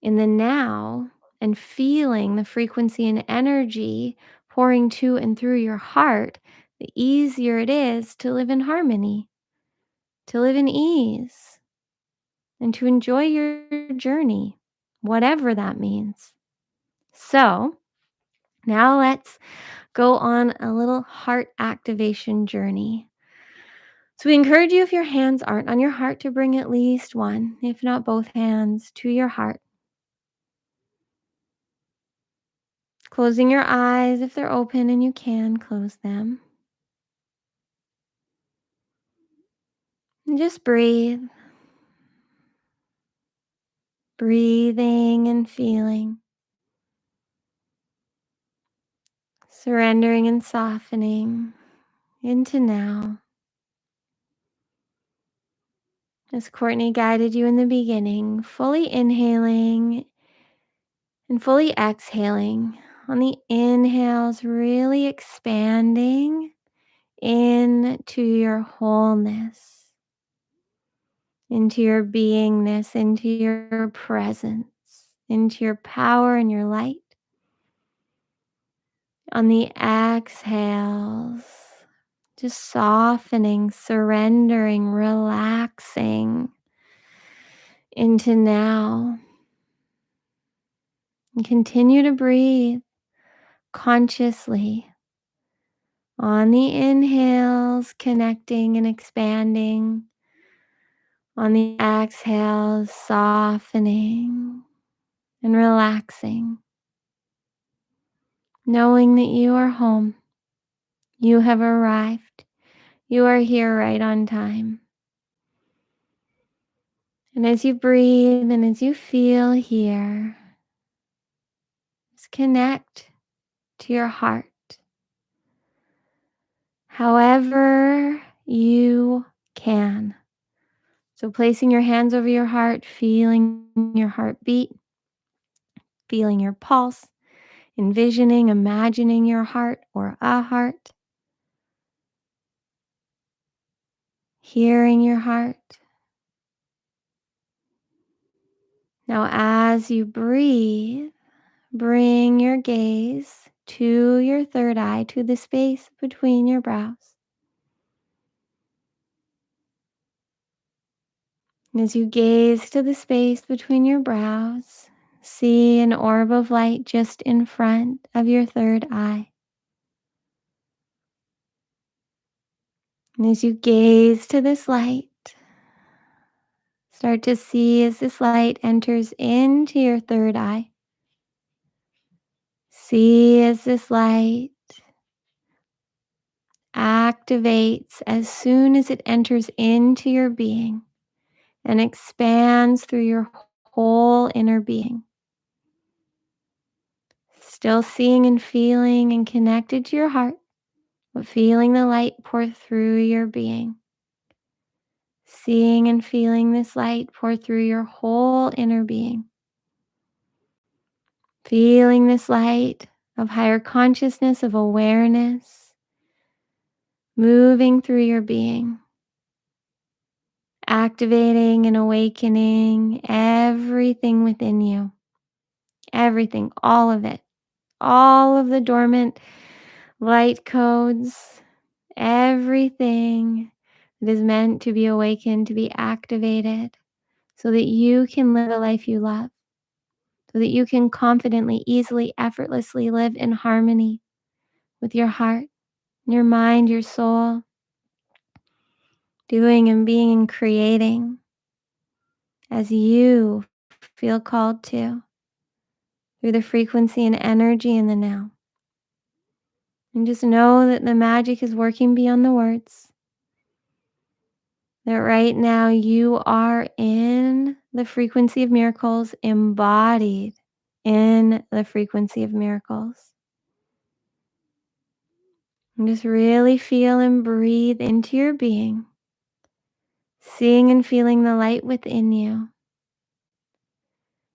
in the now and feeling the frequency and energy pouring to and through your heart, the easier it is to live in harmony, to live in ease, and to enjoy your journey, whatever that means. So now let's go on a little heart activation journey. So we encourage you, if your hands aren't on your heart, to bring at least one, if not both hands, to your heart. Closing your eyes if they're open and you can close them. And just breathe. Breathing and feeling. Surrendering and softening into now. As Courtney guided you in the beginning, fully inhaling and fully exhaling. On the inhales, really expanding into your wholeness, into your beingness, into your presence, into your power and your light. On the exhales, just softening, surrendering, relaxing into now. And continue to breathe consciously. On the inhales, connecting and expanding. On the exhales, softening and relaxing. Knowing that you are home. You have arrived. You are here right on time. And as you breathe and as you feel here, just connect to your heart. However you can. So placing your hands over your heart, feeling your heartbeat, feeling your pulse, envisioning, imagining your heart or a heart, hearing your heart. Now, as you breathe, bring your gaze to your third eye, to the space between your brows. And as you gaze to the space between your brows, see an orb of light just in front of your third eye. And as you gaze to this light, start to see as this light enters into your third eye. See as this light activates as soon as it enters into your being and expands through your whole inner being. Still seeing and feeling and connected to your heart, but feeling the light pour through your being. Seeing and feeling this light pour through your whole inner being. Feeling this light of higher consciousness, of awareness, moving through your being. Activating and awakening everything within you. Everything, all of it. All of the dormant light codes, everything that is meant to be awakened, to be activated, so that you can live a life you love, so that you can confidently, easily, effortlessly live in harmony with your heart, your mind, your soul, doing and being and creating as you feel called to, through the frequency and energy in the now. And just know that the magic is working beyond the words. That right now you are in the frequency of miracles, embodied in the frequency of miracles. And just really feel and breathe into your being, seeing and feeling the light within you.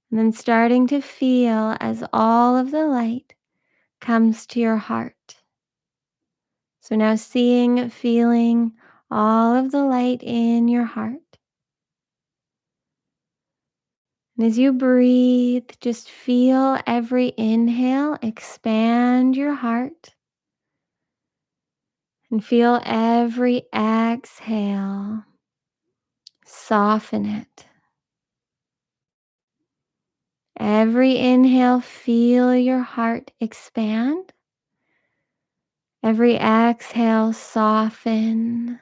And then starting to feel as all of the light comes to your heart. So now seeing, feeling all of the light in your heart. And as you breathe, just feel every inhale expand your heart. And feel every exhale soften it. Every inhale, feel your heart expand. Every exhale, soften.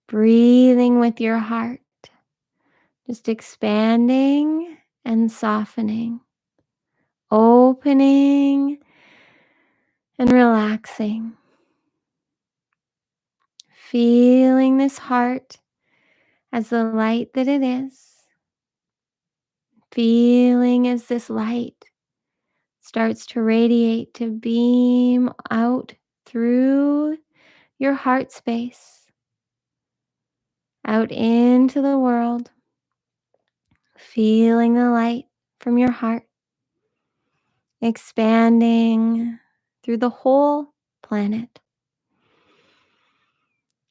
Breathing with your heart, just expanding and softening, opening and relaxing. Feeling this heart as the light that it is. Feeling as this light starts to radiate, to beam out through your heart space, out into the world. Feeling the light from your heart expanding through the whole planet.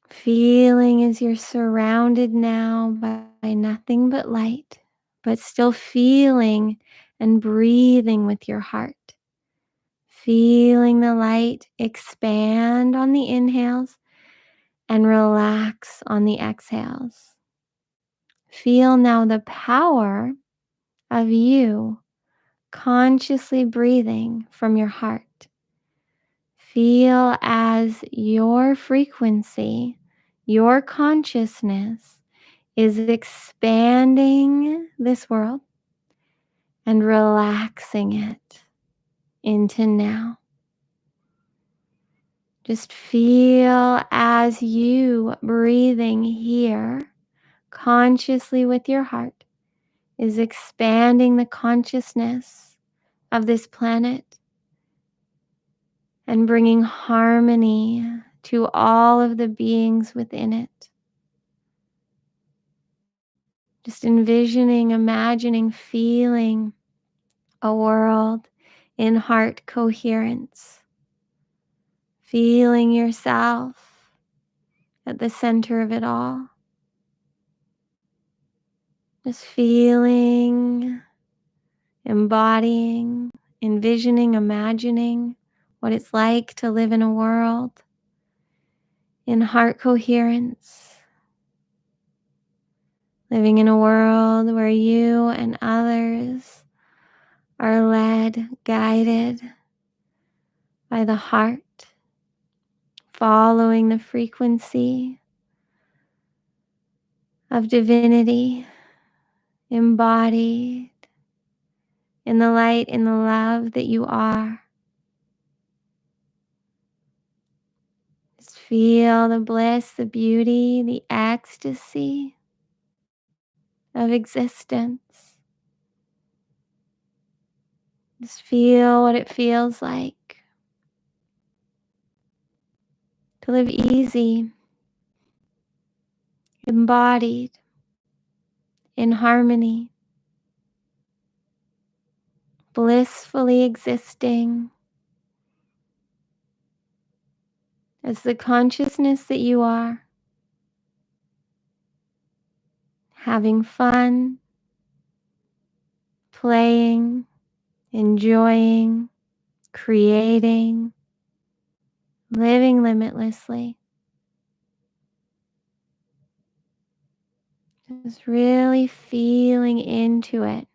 Feeling as you're surrounded now by nothing but light, but still feeling and breathing with your heart. Feeling the light expand on the inhales and relax on the exhales. Feel now the power of you consciously breathing from your heart. Feel as your frequency, your consciousness is expanding this world and relaxing it into now. Just feel as you breathing here consciously with your heart is expanding the consciousness of this planet and bringing harmony to all of the beings within it. Just envisioning, imagining, feeling a world in heart coherence. Feeling yourself at the center of it all. Just feeling, embodying, envisioning, imagining what it's like to live in a world in heart coherence. Living in a world where you and others are led, guided by the heart, following the frequency of divinity, embodied in the light, in the love that you are. Just feel the bliss, the beauty, the ecstasy of existence. Just feel what it feels like to live easy, embodied, in harmony, blissfully existing as the consciousness that you are, having fun, playing, enjoying, creating, living limitlessly. Just really feeling into it.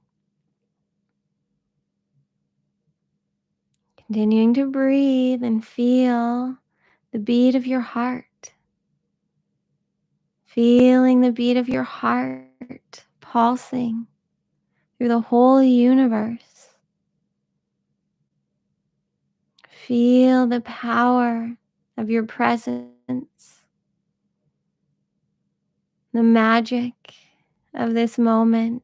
Continuing to breathe and feel the beat of your heart. Feeling the beat of your heart pulsing through the whole universe. Feel the power of your presence, the magic of this moment.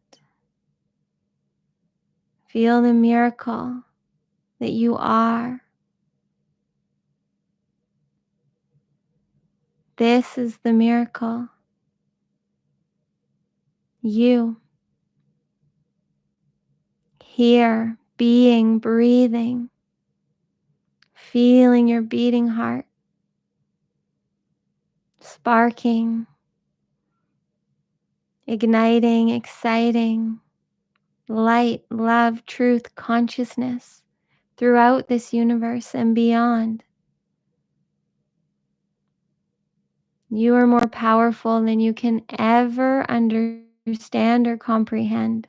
Feel the miracle that you are. This is the miracle. You, here, being, breathing, feeling your beating heart, sparking, igniting, exciting, light, love, truth, consciousness throughout this universe and beyond. You are more powerful than you can ever understand or comprehend.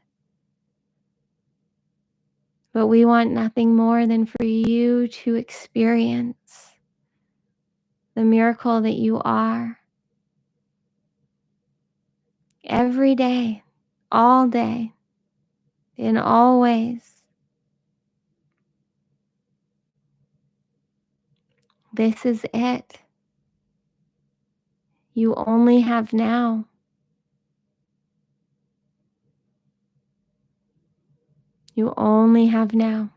But we want nothing more than for you to experience the miracle that you are every day, all day, in all ways. This is it. You only have now. You only have now.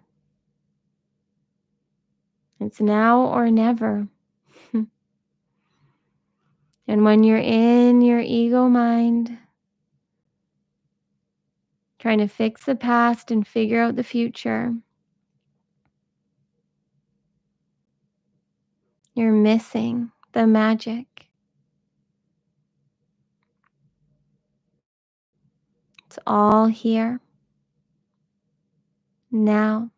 It's now or never. And when you're in your ego mind, trying to fix the past and figure out the future, you're missing the magic. It's all here, now.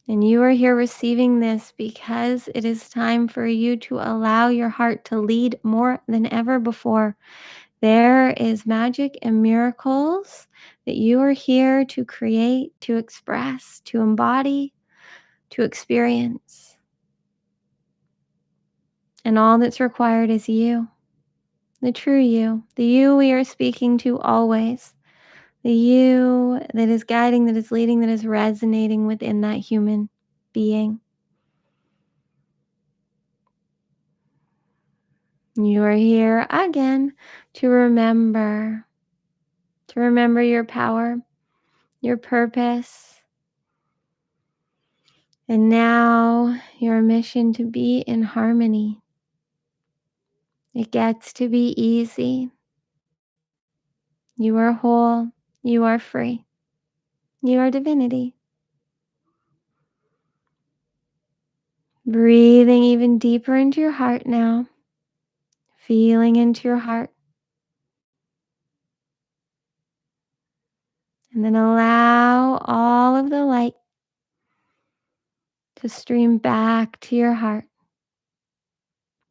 And you are here receiving this because it is time for you to allow your heart to lead more than ever before. There is magic and miracles that you are here to create, to express, to embody, to experience. And all that's required is you, the true you, the you we are speaking to always, the you that is guiding, that is leading, that is resonating within that human being. You are here again to remember your power, your purpose, and now your mission to be in harmony. It gets to be easy. You are whole. You are free. You are divinity. Breathing even deeper into your heart now. Feeling into your heart. And then allow all of the light to stream back to your heart.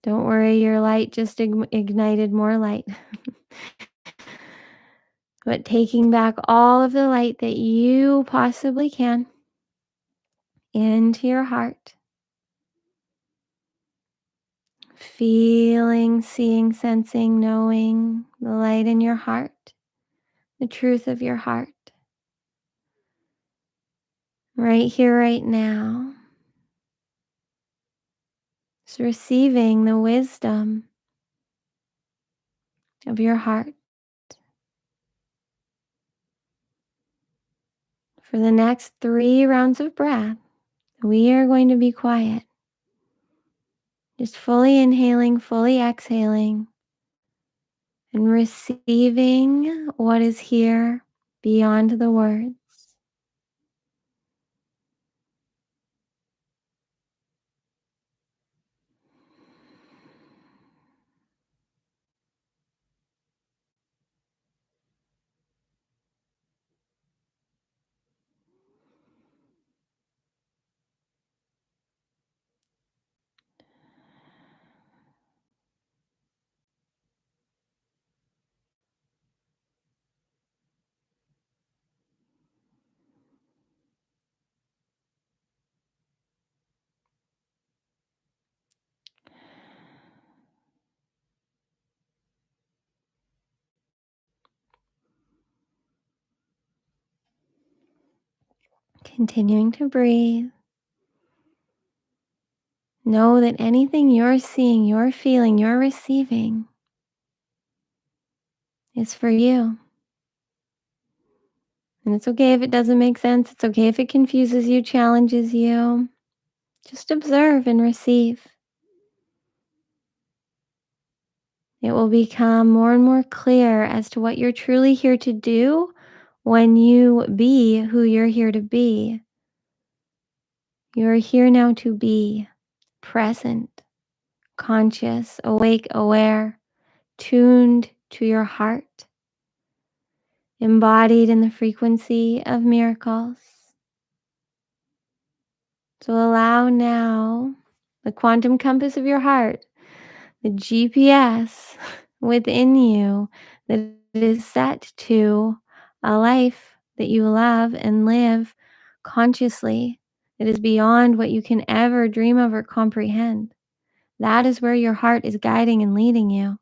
Don't worry, your light just ignited more light. But taking back all of the light that you possibly can into your heart. Feeling, seeing, sensing, knowing the light in your heart, the truth of your heart. Right here, right now. Just receiving the wisdom of your heart. For the next 3 rounds of breath, we are going to be quiet. Just fully inhaling, fully exhaling, and receiving what is here beyond the words. Continuing to breathe. Know that anything you're seeing, you're feeling, you're receiving is for you. And it's okay if it doesn't make sense. It's okay if it confuses you, challenges you. Just observe and receive. It will become more and more clear as to what you're truly here to do when you be who you're here to be. You're here now to be present, conscious, awake, aware, tuned to your heart, embodied in the frequency of miracles. So allow now the quantum compass of your heart, the GPS within you that is set to a life that you love and live consciously. It is beyond what you can ever dream of or comprehend. That is where your heart is guiding and leading you.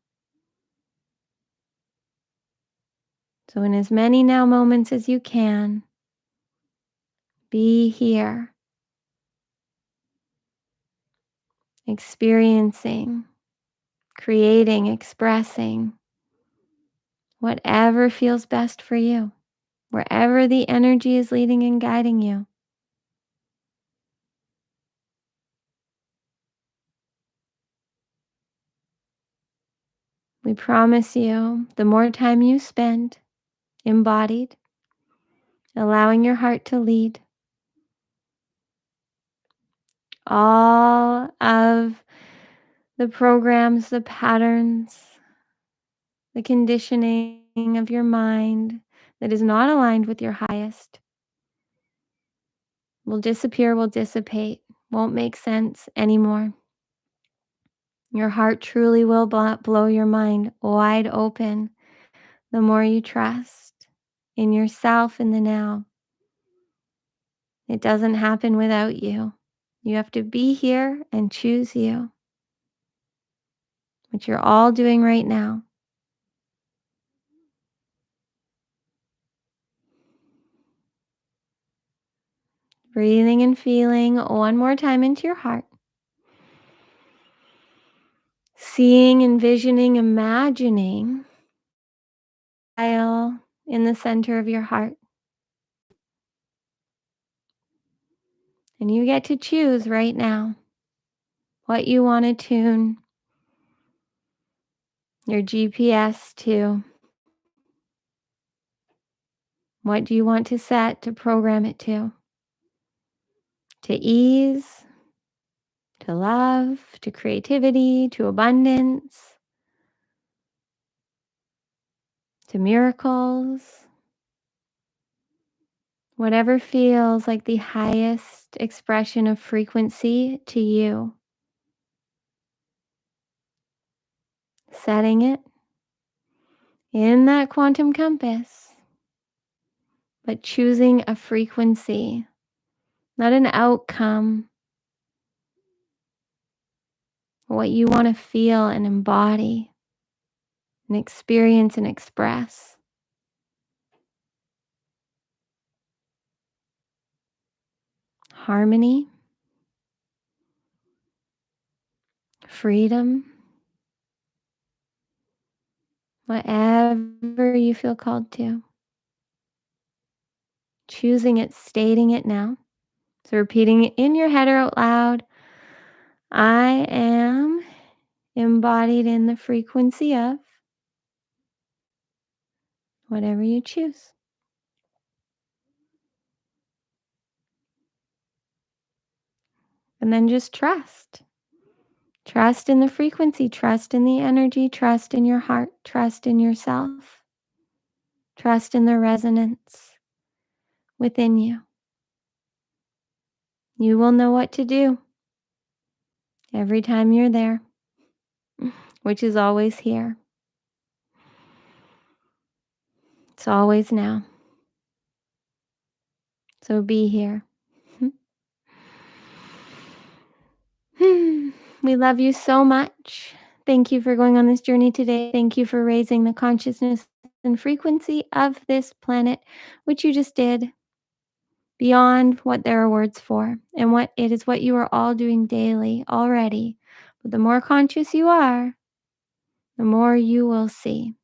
So, in as many now moments as you can, be here, experiencing, creating, expressing whatever feels best for you, wherever the energy is leading and guiding you. We promise you, the more time you spend embodied, allowing your heart to lead, all of the programs, the patterns, the conditioning of your mind that is not aligned with your highest will disappear, will dissipate, won't make sense anymore. Your heart truly will blow your mind wide open the more you trust in yourself in the now. It doesn't happen without you. You have to be here and choose you, which you're all doing right now. Breathing and feeling one more time into your heart. Seeing, envisioning, imagining in the center of your heart. And you get to choose right now what you want to tune your GPS to. What do you want to set to program it to? To ease, to love, to creativity, to abundance, to miracles. Whatever feels like the highest expression of frequency to you. Setting it in that quantum compass, but choosing a frequency, not an outcome. What you want to feel and embody and experience and express. Harmony, freedom, whatever you feel called to. Choosing it, stating it now. So repeating it in your head or out loud. I am embodied in the frequency of whatever you choose. And then just trust. Trust in the frequency, trust in the energy, trust in your heart, trust in yourself, trust in the resonance within you. You will know what to do every time you're there, which is always here. It's always now. So be here. We love you so much. Thank you for going on this journey today. Thank you for raising the consciousness and frequency of this planet, which you just did, beyond what there are words for, and what it is what you are all doing daily already. But the more conscious you are, the more you will see.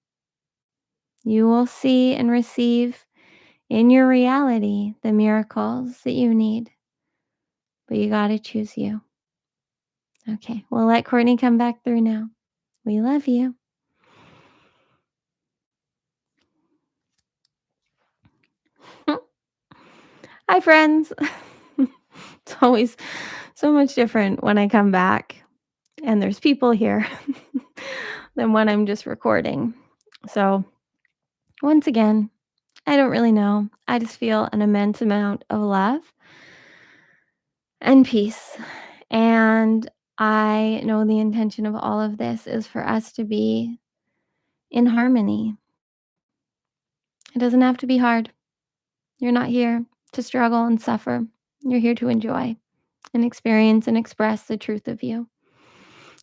You will see and receive in your reality the miracles that you need. But you got to choose you. Okay, we'll let Courtney come back through now. We love you. Hi, friends. It's always so much different when I come back and there's people here than when I'm just recording. So, once again, I don't really know. I just feel an immense amount of love and peace. And I know the intention of all of this is for us to be in harmony. It doesn't have to be hard. You're not here to struggle and suffer. You're here to enjoy and experience and express the truth of you.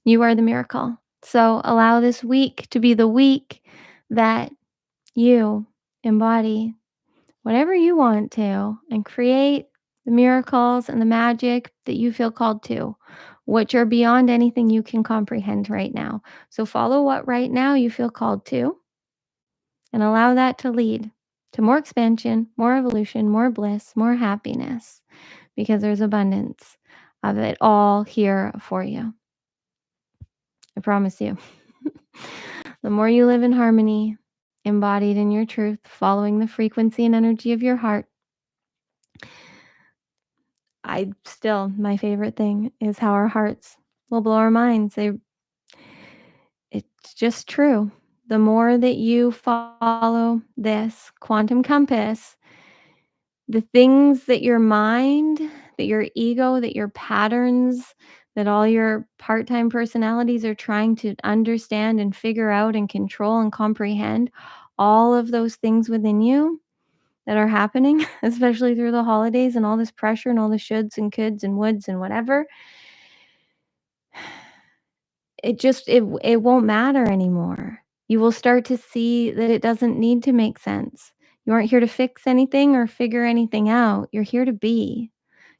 You are the miracle. So allow this week to be the week that you embody whatever you want to and create the miracles and the magic that you feel called to, which are beyond anything you can comprehend right now. So follow what right now you feel called to and allow that to lead to more expansion, more evolution, more bliss, more happiness, because there's abundance of it all here for you. I promise you. The more you live in harmony, embodied in your truth, following the frequency and energy of your heart, my favorite thing is how our hearts will blow our minds. It's just true. The more that you follow this quantum compass, the things that your mind, that your ego, that your patterns, that all your part-time personalities are trying to understand and figure out and control and comprehend, all of those things within you that are happening, especially through the holidays and all this pressure and all the shoulds and coulds and woulds and whatever, it won't matter anymore. You will start to see that it doesn't need to make sense. You aren't here to fix anything or figure anything out. You're here to be.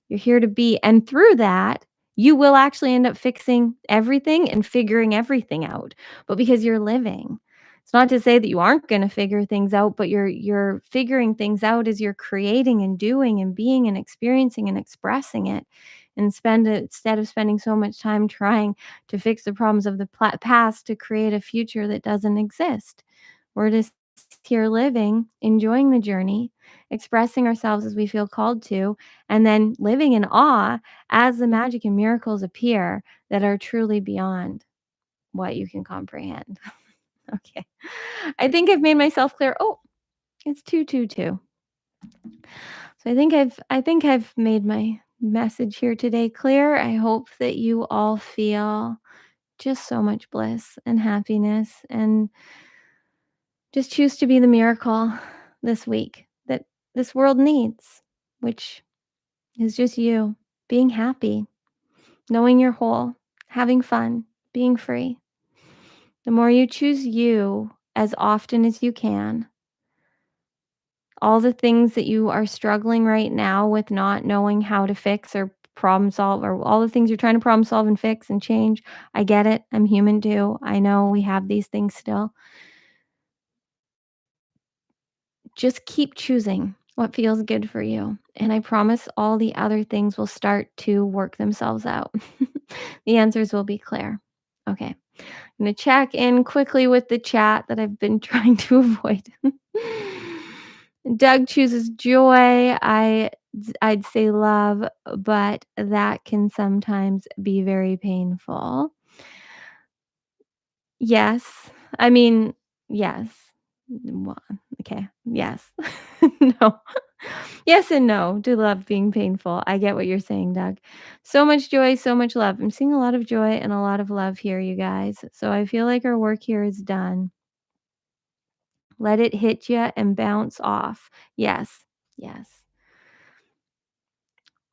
You're here to be. And through that, you will actually end up fixing everything and figuring everything out. But because you're living, it's not to say that you aren't going to figure things out, but you're figuring things out as you're creating and doing and being and experiencing and expressing it. And instead of spending so much time trying to fix the problems of the past to create a future that doesn't exist. We're just here living, enjoying the journey, expressing ourselves as we feel called to, and then living in awe as the magic and miracles appear that are truly beyond what you can comprehend. Okay. I think I've made myself clear. Oh, it's 222. So I think I've made my message here today clear. I hope that you all feel just so much bliss and happiness and just choose to be the miracle this week that this world needs, which is just you being happy, knowing you're whole, having fun, being free. The more you choose you as often as you can, all the things that you are struggling right now with not knowing how to fix or problem solve, or all the things you're trying to problem solve and fix and change. I get it. I'm human too. I know we have these things still. Just keep choosing what feels good for you. And I promise all the other things will start to work themselves out. The answers will be clear. Okay. I'm going to check in quickly with the chat that I've been trying to avoid. Doug chooses joy. I'd say love, but that can sometimes be very painful. Yes. I mean, yes. Well, okay. Yes. No. Yes and no to love being painful. I get what you're saying, Doug. So much joy, so much love. I'm seeing a lot of joy and a lot of love here, you guys. So I feel like our work here is done. Let it hit you and bounce off. Yes. Yes.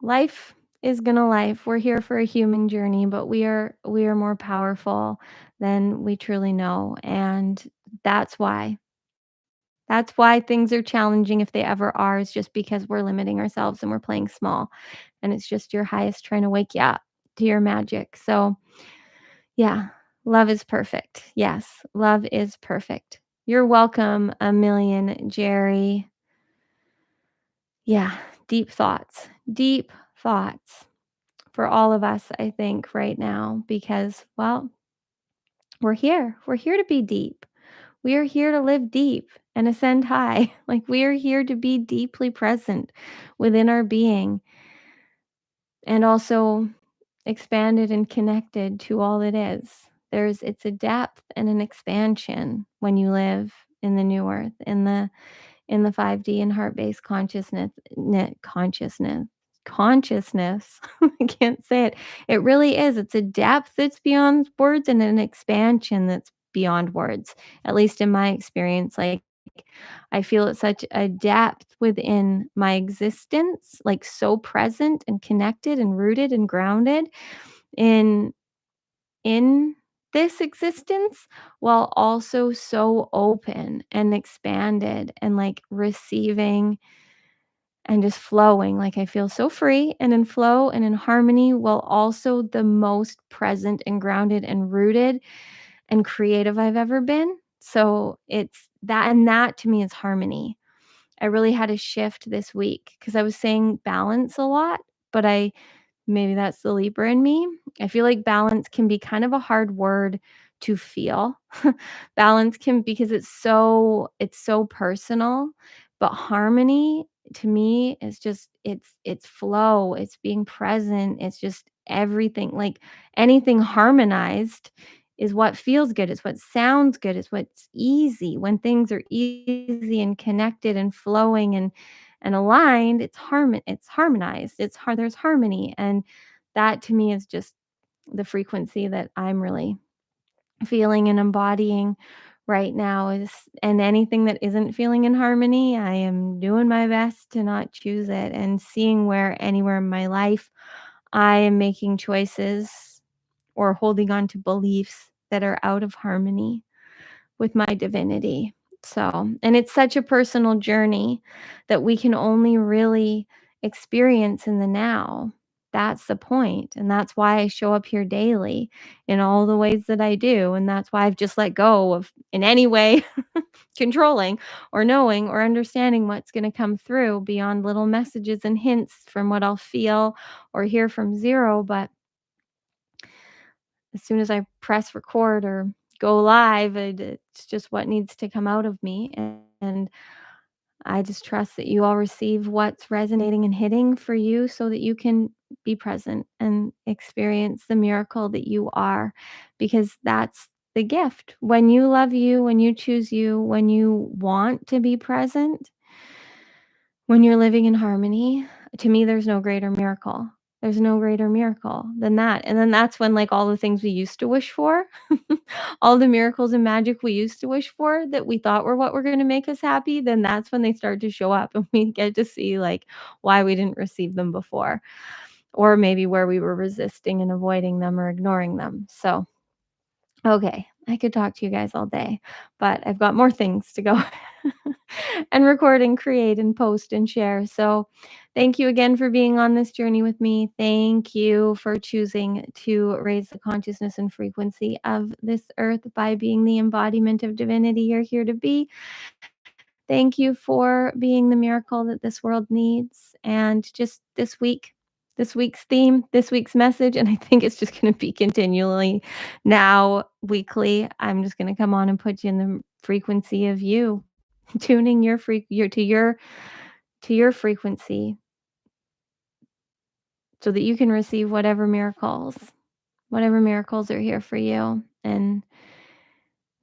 Life is gonna life. We're here for a human journey, but we are more powerful than we truly know. And that's why. That's why things are challenging if they ever are, is just because we're limiting ourselves and we're playing small. And it's just your highest trying to wake you up to your magic. So, yeah, love is perfect. Yes, love is perfect. You're welcome a million, Jerry. Yeah, deep thoughts for all of us, I think, right now, because, well, we're here. We're here to be deep. We are here to live deep and ascend high. Like we are here to be deeply present within our being and also expanded and connected to all it is. It's a depth and an expansion when you live in the new earth, in the 5D and heart-based consciousness. I can't say it. It really is. It's a depth that's beyond words and an expansion that's beyond words. At least in my experience, like I feel at such a depth within my existence, like so present and connected and rooted and grounded in in this existence, while also so open and expanded and like receiving and just flowing. Like I feel so free and in flow and in harmony, while also the most present and grounded and rooted and creative I've ever been. So it's that, and that to me is harmony. I really had a shift this week because I was saying balance a lot, but maybe that's the Libra in me. I feel like balance can be kind of a hard word to feel. Balance can, because it's so personal, but harmony to me is just it's flow, it's being present, it's just everything. Like anything harmonized is what feels good, it's what sounds good, it's what's easy. When things are easy and connected and flowing and aligned, it's harmonized. There's harmony, and that to me is just the frequency that I'm really feeling and embodying right now is, and anything that isn't feeling in harmony, I am doing my best to not choose it, and seeing where anywhere in my life I am making choices or holding on to beliefs that are out of harmony with my divinity. So, and it's such a personal journey that we can only really experience in the now. That's the point. And that's why I show up here daily in all the ways that I do. And that's why I've just let go of, in any way, controlling or knowing or understanding what's going to come through beyond little messages and hints from what I'll feel or hear from zero. But as soon as I press record or go live, it's just what needs to come out of me. And I just trust that you all receive what's resonating and hitting for you so that you can be present and experience the miracle that you are, because that's the gift. When you love you, when you choose you, when you want to be present, when you're living in harmony, to me, there's no greater miracle. There's no greater miracle than that. And then that's when, like, all the things we used to wish for, all the miracles and magic we used to wish for that we thought were what were going to make us happy, then that's when they start to show up and we get to see, like, why we didn't receive them before, or maybe where we were resisting and avoiding them or ignoring them. So, okay, I could talk to you guys all day, but I've got more things to go and record and create and post and share. So, thank you again for being on this journey with me. Thank you for choosing to raise the consciousness and frequency of this earth by being the embodiment of divinity you're here to be. Thank you for being the miracle that this world needs. And just this week's theme, this week's message, and I think it's just going to be continually now, weekly. I'm just going to come on and put you in the frequency of you, tuning your frequency so that you can receive whatever miracles are here for you. And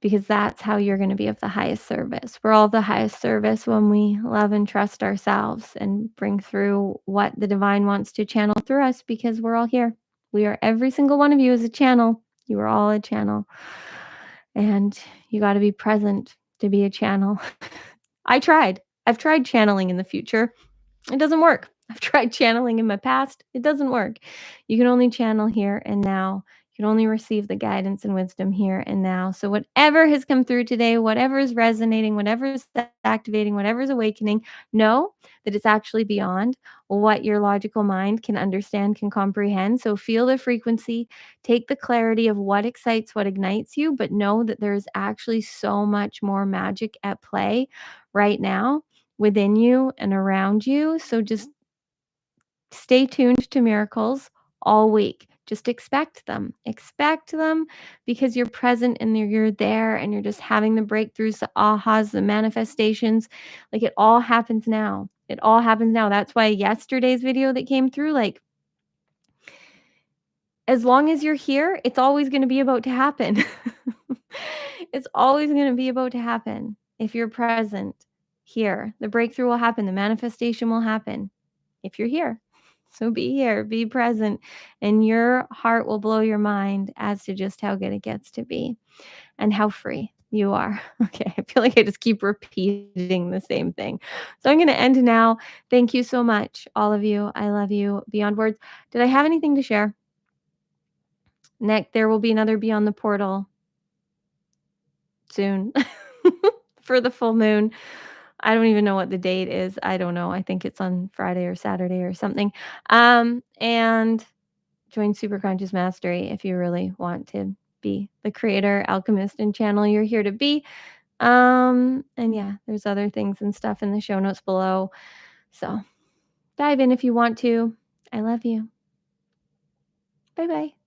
because that's how you're going to be of the highest service. We're all the highest service when we love and trust ourselves and bring through what the divine wants to channel through us, because we're all here. Every single one of you is a channel. You are all a channel. And you got to be present to be a channel. I've tried channeling in the future. It doesn't work. I've tried channeling in my past. It doesn't work. You can only channel here and now. You can only receive the guidance and wisdom here and now. So whatever has come through today, whatever is resonating, whatever is activating, whatever is awakening, know that it's actually beyond what your logical mind can understand, can comprehend. So feel the frequency, take the clarity of what excites, what ignites you, but know that there's actually so much more magic at play right now within you and around you. So just stay tuned to miracles all week. Just expect them. Expect them, because you're present and you're there and you're just having the breakthroughs, the ahas, the manifestations. Like it all happens now. It all happens now. That's why yesterday's video that came through, like, as long as you're here, it's always going to be about to happen. It's always going to be about to happen. If you're present here, the breakthrough will happen, the manifestation will happen if you're here. So be here, be present, and your heart will blow your mind as to just how good it gets to be. and how free you are. Okay, I feel like I just keep repeating the same thing. So I'm going to end now. Thank you so much, all of you. I love you beyond words. Did I have anything to share? Next, there will be another Beyond the Portal soon for the full moon. I don't even know what the date is. I don't know. I think it's on Friday or Saturday or something. And join Superconscious Mastery if you really want to be the creator, alchemist, and channel you're here to be. And yeah, there's other things and stuff in the show notes below. So dive in if you want to. I love you. Bye bye.